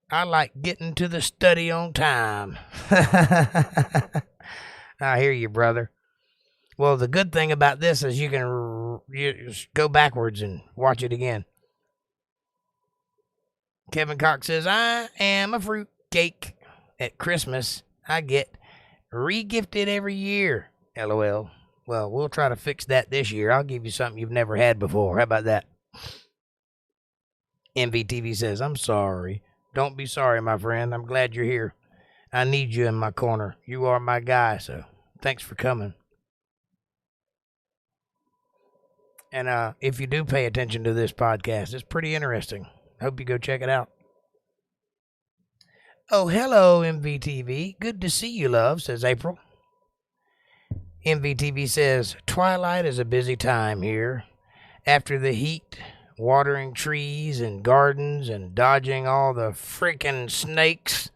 I like getting to the study on time. I hear you, brother. Well, the good thing about this is you can just go backwards and watch it again. Kevin Cox says, I am a fruit cake. At Christmas, I get re-gifted every year. LOL. Well, we'll try to fix that this year. I'll give you something you've never had before. How about that? MVTV says, I'm sorry. Don't be sorry, my friend. I'm glad you're here. I need you in my corner. You are my guy, so thanks for coming. And if you do pay attention to this podcast, it's pretty interesting. Hope you go check it out. Oh, hello, MVTV. Good to see you, love, says April. MVTV says, Twilight is a busy time here. After the heat, watering trees and gardens and dodging all the freaking snakes,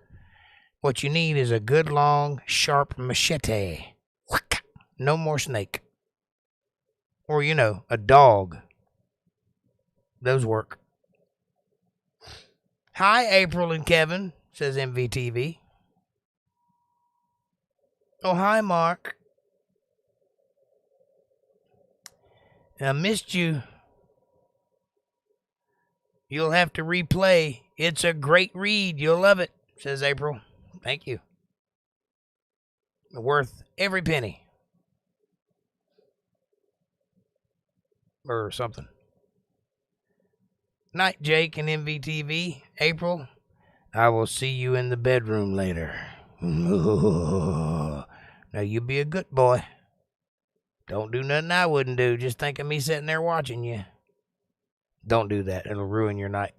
what you need is a good long, sharp machete. No more snake. Or, you know, a dog. Those work. Hi, April and Kevin, says MVTV. Oh, hi, Mark. I missed you. You'll have to replay. It's a great read. You'll love it, says April. Thank you. Worth every penny. Or something. Night, Jake and MVTV. April, I will see you in the bedroom later. Now you be a good boy. Don't do nothing I wouldn't do. Just think of me sitting there watching you. Don't do that. It'll ruin your night.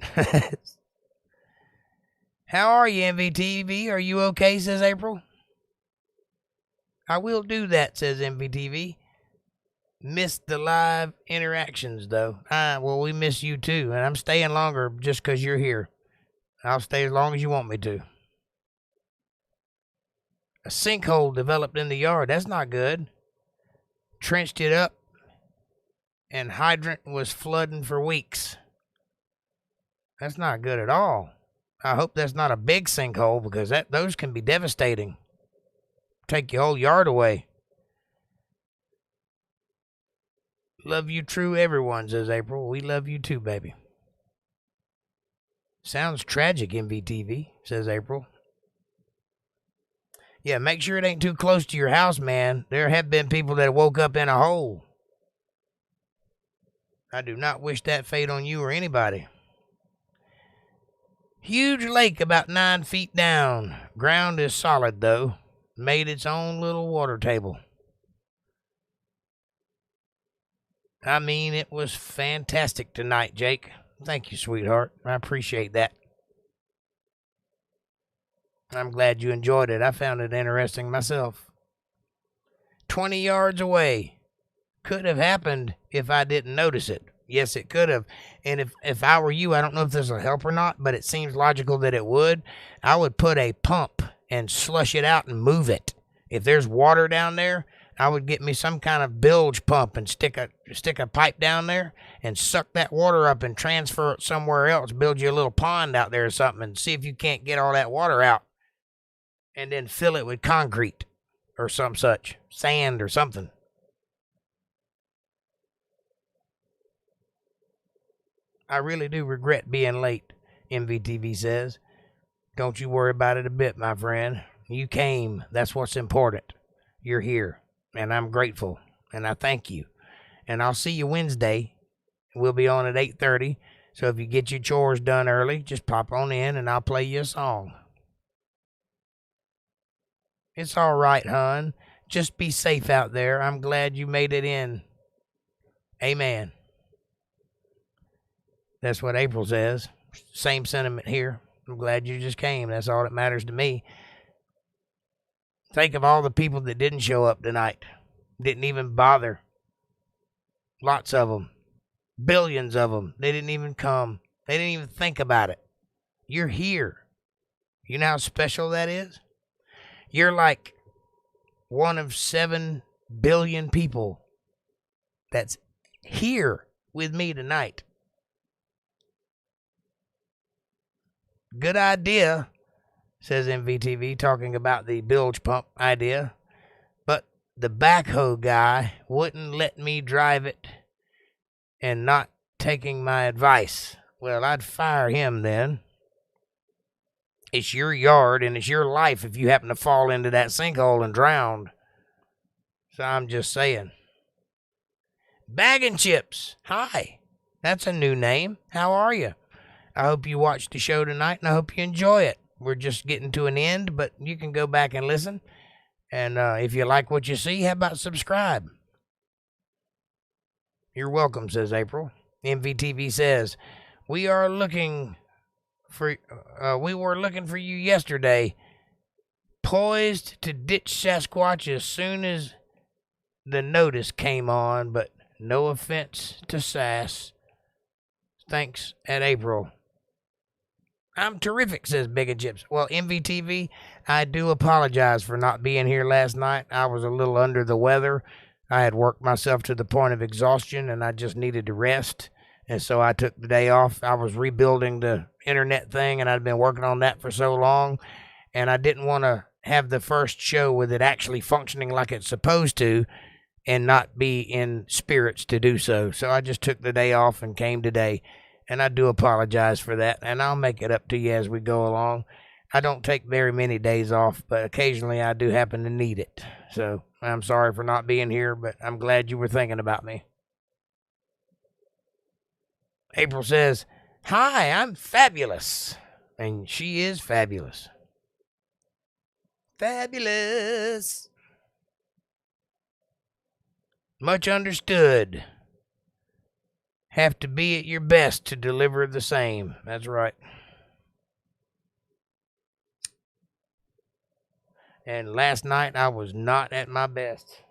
How are you, MVTV? Are you okay, says April. I will do that, says MVTV. Missed the live interactions, though. Well, we miss you, too, and I'm staying longer just because you're here. I'll stay as long as you want me to. A sinkhole developed in the yard. That's not good. Trenched it up, and hydrant was flooding for weeks. That's not good at all. I hope that's not a big sinkhole, because those can be devastating. Take your whole yard away. Love you true, everyone, says April. We love you too, baby. Sounds tragic, MVTV, says April. Yeah, make sure it ain't too close to your house, man. There have been people that woke up in a hole. I do not wish that fate on you or anybody. Huge lake about 9 feet down. Ground is solid, though. Made its own little water table. I mean, it was fantastic tonight, Jake. Thank you, sweetheart. I appreciate that. I'm glad you enjoyed it. I found it interesting myself. 20 yards away. Could have happened if I didn't notice it. Yes, it could have. And if I were you, I don't know if this will help or not, but it seems logical that it would. I would put a pump and slush it out and move it. If there's water down there, I would get me some kind of bilge pump and stick a pipe down there and suck that water up and transfer it somewhere else. Build you a little pond out there or something and see if you can't get all that water out. And then fill it with concrete or some such, sand or something. I really do regret being late, MVTV says. Don't you worry about it a bit, my friend. You came. That's what's important. You're here. And I'm grateful. And I thank you. And I'll see you Wednesday. We'll be on at 8:30. So if you get your chores done early, just pop on in and I'll play you a song. It's all right, hon. Just be safe out there. I'm glad you made it in. Amen. That's what April says. Same sentiment here. I'm glad you just came. That's all that matters to me. Think of all the people that didn't show up tonight. Didn't even bother. Lots of them. Billions of them. They didn't even come. They didn't even think about it. You're here. You know how special that is? You're like one of 7 billion people that's here with me tonight. Good idea, says MVTV, talking about the bilge pump idea. But the backhoe guy wouldn't let me drive it and not taking my advice. Well, I'd fire him then. It's your yard and it's your life if you happen to fall into that sinkhole and drown. So I'm just saying. Bag and Chips. Hi. That's a new name. How are you? I hope you watched the show tonight and I hope you enjoy it. We're just getting to an end, but you can go back and listen. And if you like what you see, how about subscribe? You're welcome, says April. MVTV says, we were looking for you yesterday, poised to ditch Sasquatch as soon as the notice came on, but no offense to Sass. Thanks at April. I'm terrific, says Big and Chips. Well, MVTV, I do apologize for not being here last night. I was a little under the weather. I had worked myself to the point of exhaustion, and I just needed to rest. And so I took the day off. I was rebuilding the internet thing, and I'd been working on that for so long. And I didn't want to have the first show with it actually functioning like it's supposed to and not be in spirits to do so. So I just took the day off and came today. And I do apologize for that, and I'll make it up to you as we go along. I don't take very many days off, but occasionally I do happen to need it. So I'm sorry for not being here, but I'm glad you were thinking about me. April says, hi, I'm fabulous. And she is fabulous. Fabulous. Much understood. Have to be at your best to deliver the same. That's right. And last night I was not at my best.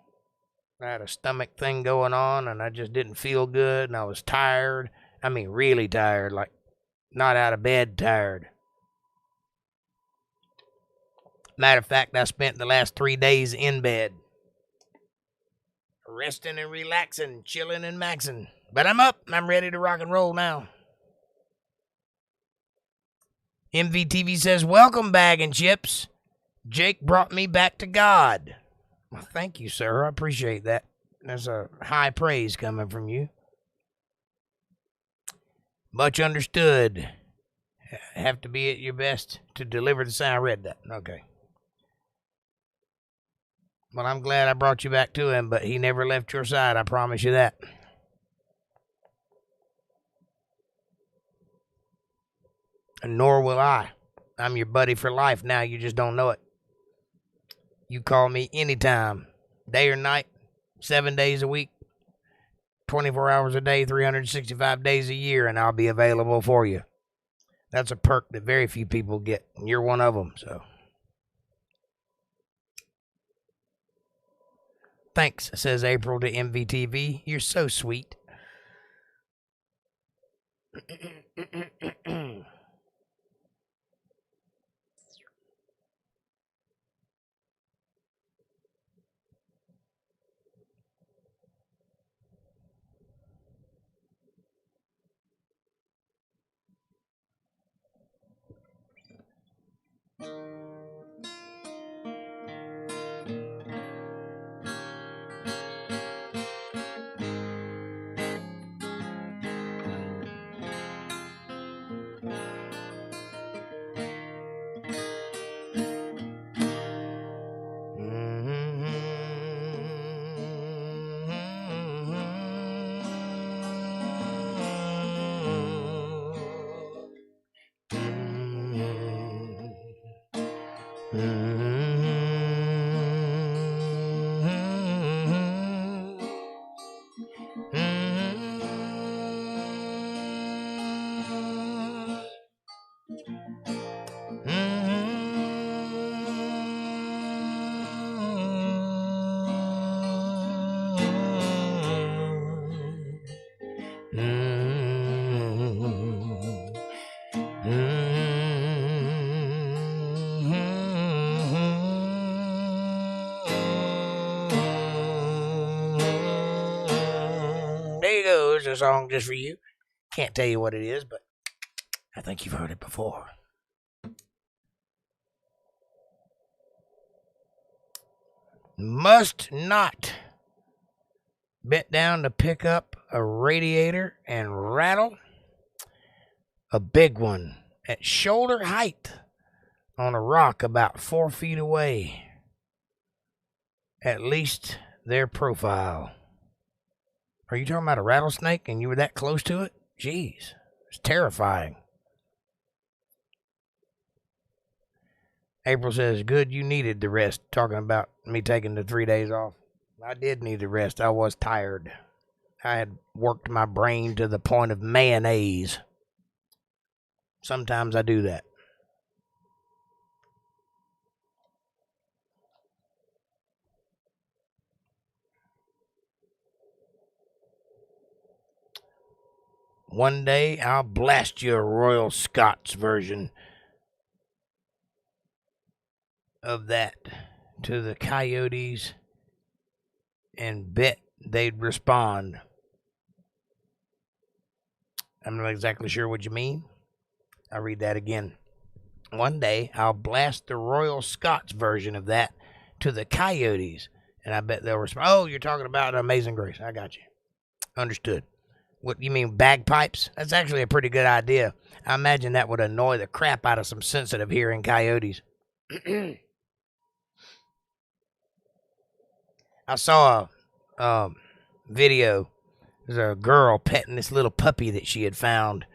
I had a stomach thing going on, and I just didn't feel good, and I was tired. I mean, really tired, like not out of bed tired. Matter of fact, I spent the last 3 days in bed. Resting and relaxing, chilling and maxing. But I'm up, and I'm ready to rock and roll now. MVTV says, welcome, Bag and Chips. Jake brought me back to God. Well, thank you, sir. I appreciate that. That's a high praise coming from you. Much understood. Have to be at your best to deliver the sound. I read that. Okay. Well, I'm glad I brought you back to him, but he never left your side. I promise you that. And nor will I. I'm your buddy for life now. You just don't know it. You call me anytime, day or night, 7 days a week, 24 hours a day, 365 days a year, and I'll be available for you. That's a perk that very few people get, and you're one of them, so. Thanks, says April to MVTV. You're so sweet. There you go. It's a song just for you. Can't tell you what it is, but I think you've heard it before. Must not. Bent down to pick up a radiator and rattle. A big one at shoulder height on a rock about 4 feet away. At least their profile. Are you talking about a rattlesnake and you were that close to it? Jeez, it's terrifying. April says, good, you needed the rest. Talking about me taking the 3 days off. I did need the rest. I was tired. I had worked my brain to the point of mayonnaise. Sometimes I do that. One day I'll blast you a Royal Scots version of that to the coyotes and bet they'd respond. I'm not exactly sure what you mean. I'll read that again. One day I'll blast the Royal Scots version of that to the coyotes, and I bet they'll respond. Oh, you're talking about Amazing Grace. I got you. Understood. What you mean, bagpipes? That's actually a pretty good idea. I imagine that would annoy the crap out of some sensitive hearing coyotes. I saw a video. There's a girl petting this little puppy that she had found.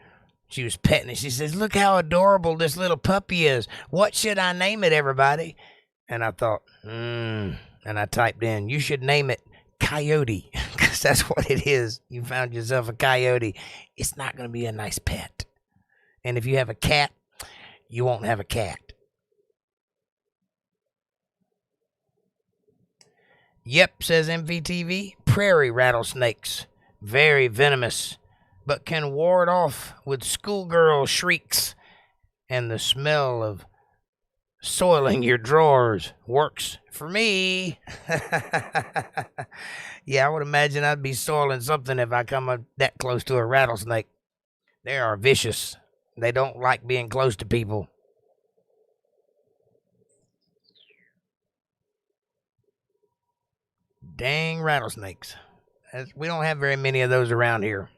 She was petting it. She says, look how adorable this little puppy is. What should I name it, everybody? And I thought, and I typed in, you should name it Coyote, because that's what it is. You found yourself a coyote. It's not going to be a nice pet. And if you have a cat, you won't have a cat. Yep, says MVTV. Prairie rattlesnakes. Very venomous, but can ward off with schoolgirl shrieks, and the smell of soiling your drawers works for me. Yeah, I would imagine I'd be soiling something if I come up that close to a rattlesnake. They are vicious. They don't like being close to people. Dang rattlesnakes. We don't have very many of those around here.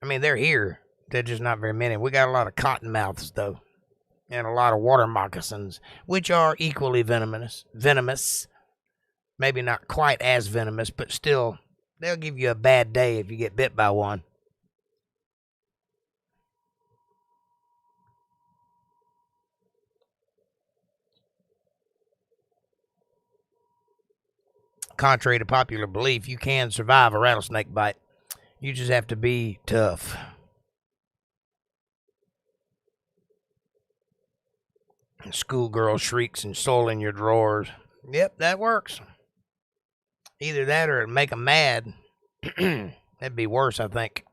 I mean, they're here. They're just not very many. We got a lot of cottonmouths, though, and a lot of water moccasins, which are equally venomous. Maybe not quite as venomous, but still, they'll give you a bad day if you get bit by one. Contrary to popular belief, you can survive a rattlesnake bite. You just have to be tough. Schoolgirl shrieks and soul in your drawers. Yep, that works. Either that or it'd make them mad. That'd be worse, I think.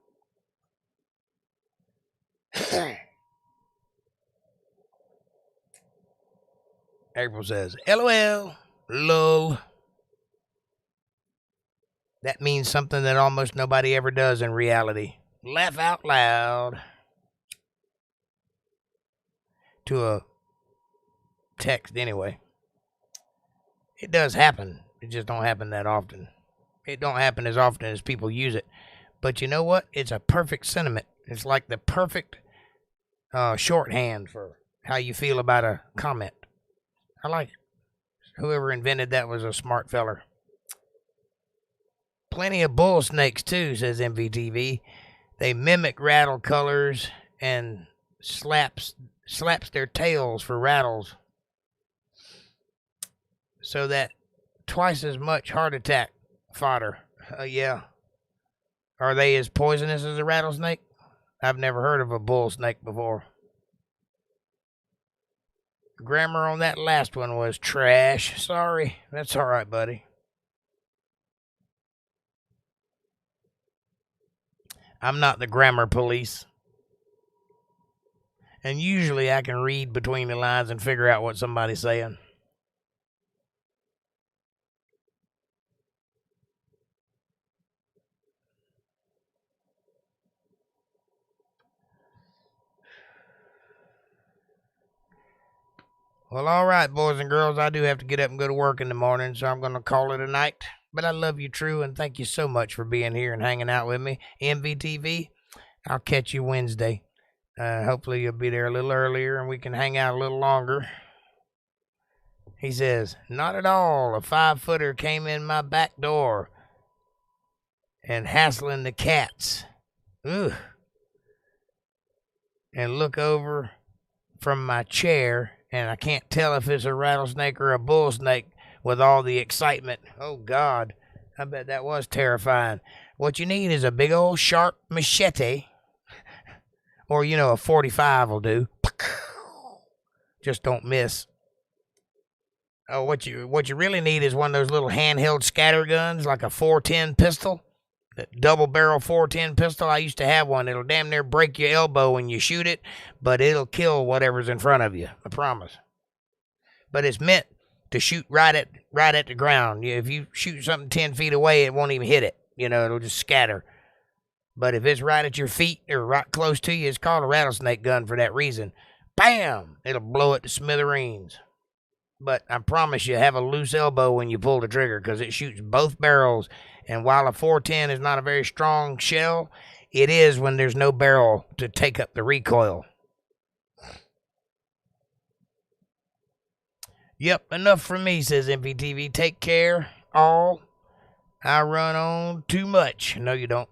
April says, LOL, lol. That means something that almost nobody ever does in reality. Laugh out loud. To a text anyway. It does happen. It just don't happen that often. It don't happen as often as people use it. But you know what? It's a perfect sentiment. It's like the perfect shorthand for how you feel about a comment. I like it. Whoever invented that was a smart feller. Plenty of bull snakes too, says MVTV. They mimic rattle colors and slaps their tails for rattles. So that twice as much heart attack fodder. Yeah. Are they as poisonous as a rattlesnake? I've never heard of a bull snake before. Grammar on that last one was trash. Sorry. That's all right, buddy. I'm not the grammar police. And usually I can read between the lines and figure out what somebody's saying. Well, all right, boys and girls, I do have to get up and go to work in the morning, so I'm going to call it a night. But I love you, True, and thank you so much for being here and hanging out with me. MVTV, I'll catch you Wednesday. Hopefully you'll be there a little earlier and we can hang out a little longer. He says, not at all. A 5-footer came in my back door and hassling the cats. Ugh. And look over from my chair, and I can't tell if it's a rattlesnake or a bull snake with all the excitement. Oh, God. I bet that was terrifying. What you need is a big old sharp machete. Or, a 45 will do. Just don't miss. Oh, what you really need is one of those little handheld scatter guns, like a 410 pistol. That double barrel 410 pistol. I used to have one. It'll damn near break your elbow when you shoot it, but it'll kill whatever's in front of you. I promise. But it's meant to shoot right at the ground. If you shoot something 10 feet away, it won't even hit it. It'll just scatter. But if it's right at your feet or right close to you, it's called a rattlesnake gun for that reason. Bam! It'll blow it to smithereens. But I promise you, have a loose elbow when you pull the trigger, because it shoots both barrels. And while a 410 is not a very strong shell, it is when there's no barrel to take up the recoil. Yep, enough from me, says MPTV. Take care, all. I run on too much. No, you don't.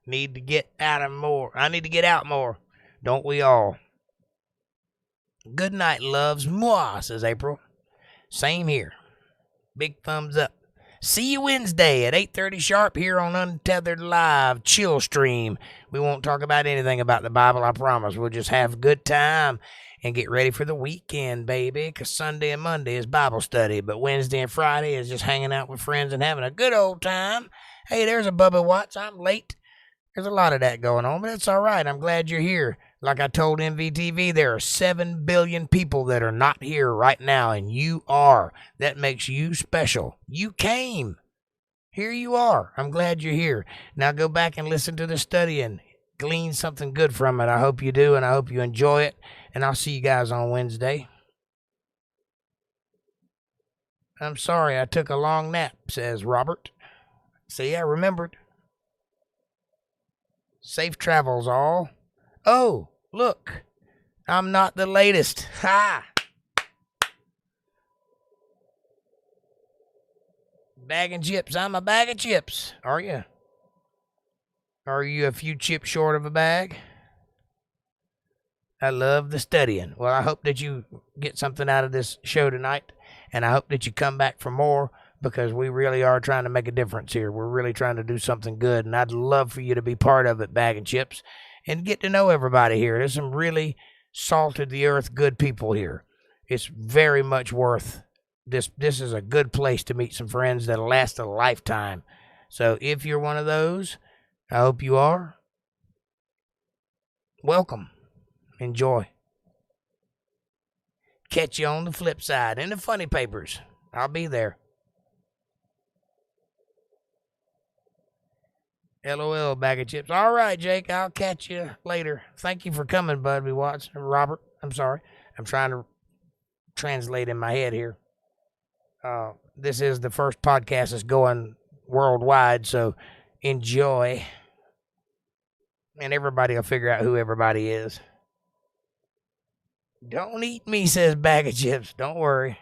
Need to get out more. I need to get out more. Don't we all? Good night, loves. Mwah, says April. Same here. Big thumbs up. See you Wednesday at 8:30 sharp here on Untethered Live Chill Stream. We won't talk about anything about the Bible, I promise. We'll just have a good time and get ready for the weekend, baby, because Sunday and Monday is Bible study, but Wednesday and Friday is just hanging out with friends and having a good old time. Hey, there's a Bubba Watts. I'm late. There's a lot of that going on, but it's all right. I'm glad you're here. Like I told MVTV, there are 7 billion people that are not here right now, and you are. That makes you special. You came. Here you are. I'm glad you're here. Now go back and listen to the study and glean something good from it. I hope you do, and I hope you enjoy it, and I'll see you guys on Wednesday. I'm sorry I took a long nap, says Robert. See, I remembered. Safe travels, all. Oh, look. I'm not the latest. Ha! Bag of chips. I'm a bag of chips. Are you? Are you a few chips short of a bag? I love the studying. Well, I hope that you get something out of this show tonight, and I hope that you come back for more, because we really are trying to make a difference here. We're really trying to do something good, and I'd love for you to be part of it, Bag of Chips, and get to know everybody here. There's some really salted the earth good people here. It's very much worth this. This is a good place to meet some friends that'll last a lifetime. So if you're one of those, I hope you are. Welcome. Enjoy. Catch you on the flip side in the funny papers. I'll be there. LOL, Bag of Chips. All right, Jake, I'll catch you later. Thank you for coming, Buddy Watts. Robert, I'm sorry. I'm trying to translate in my head here. This is the first podcast that's going worldwide, so enjoy. And everybody will figure out who everybody is. Don't eat me, says Bag of Chips. Don't worry.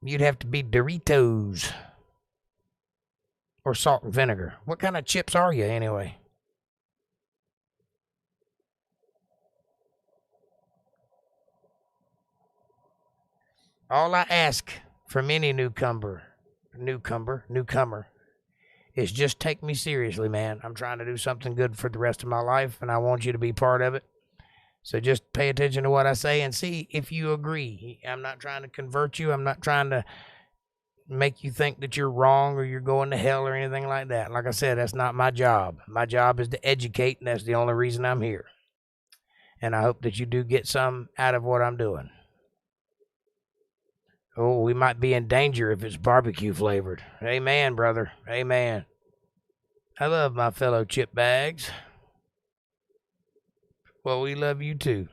You'd have to be Doritos. Or salt and vinegar. What kind of chips are you, anyway? All I ask from any newcomer, is just take me seriously, man. I'm trying to do something good for the rest of my life, and I want you to be part of it. So just pay attention to what I say and see if you agree. I'm not trying to convert you. I'm not trying to make you think that you're wrong or you're going to hell or anything like that. Like I said, that's not my job. My job is to educate, and that's the only reason I'm here. And I hope that you do get some out of what I'm doing. Oh, we might be in danger if it's barbecue flavored. Amen, brother. Amen. I love my fellow chip bags. Well, we love you too.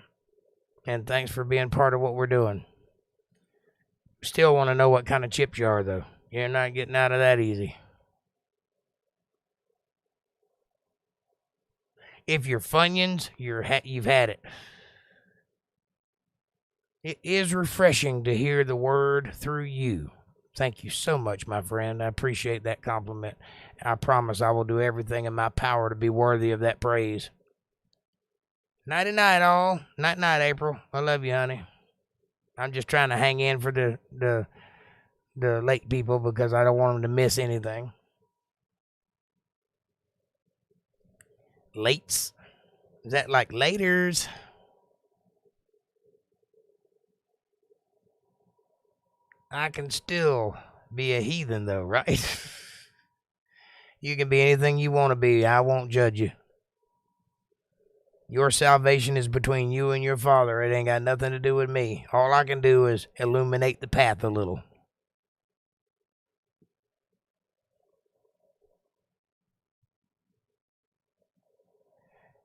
And thanks for being part of what we're doing. Still want to know what kind of chips you are, though. You're not getting out of that easy. If you're Funyuns, you've had it. It is refreshing to hear the word through you. Thank you so much, my friend. I appreciate that compliment. I promise I will do everything in my power to be worthy of that praise. Nighty-night, all. Night-night, April. I love you, honey. I'm just trying to hang in for the late people because I don't want them to miss anything. Lates? Is that like laters? I can still be a heathen, though, right? You can be anything you want to be. I won't judge you. Your salvation is between you and your Father. It ain't got nothing to do with me. All I can do is illuminate the path a little.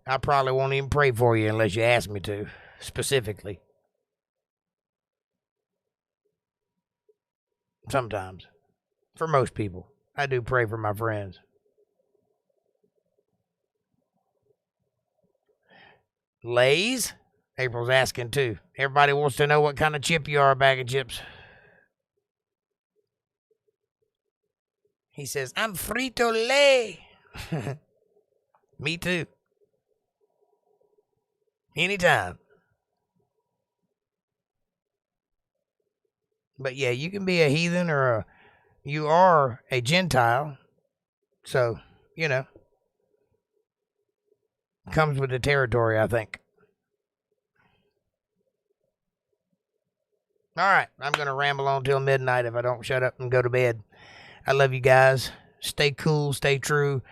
I probably won't even pray for you unless you ask me to, specifically. Sometimes. For most people. I do pray for my friends. Lay's? April's asking too. Everybody wants to know what kind of chip you are, Bag of Chips. He says, I'm Frito-Lay. Me too. Anytime. But yeah, you can be a heathen or you are a Gentile. So, comes with the territory, I think. All right, I'm going to ramble on till midnight if I don't shut up and go to bed. I love you guys. Stay cool, stay true,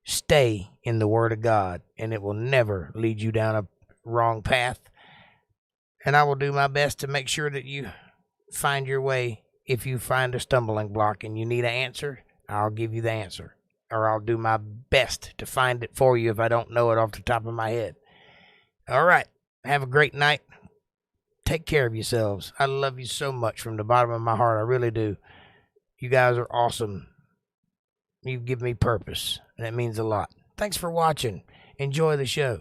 stay in the Word of God, and it will never lead you down a wrong path. And I will do my best to make sure that you find your way. If you find a stumbling block and you need an answer, I'll give you the answer. Or I'll do my best to find it for you if I don't know it off the top of my head. All right. Have a great night. Take care of yourselves. I love you so much from the bottom of my heart. I really do. You guys are awesome. You give me purpose. And that means a lot. Thanks for watching. Enjoy the show.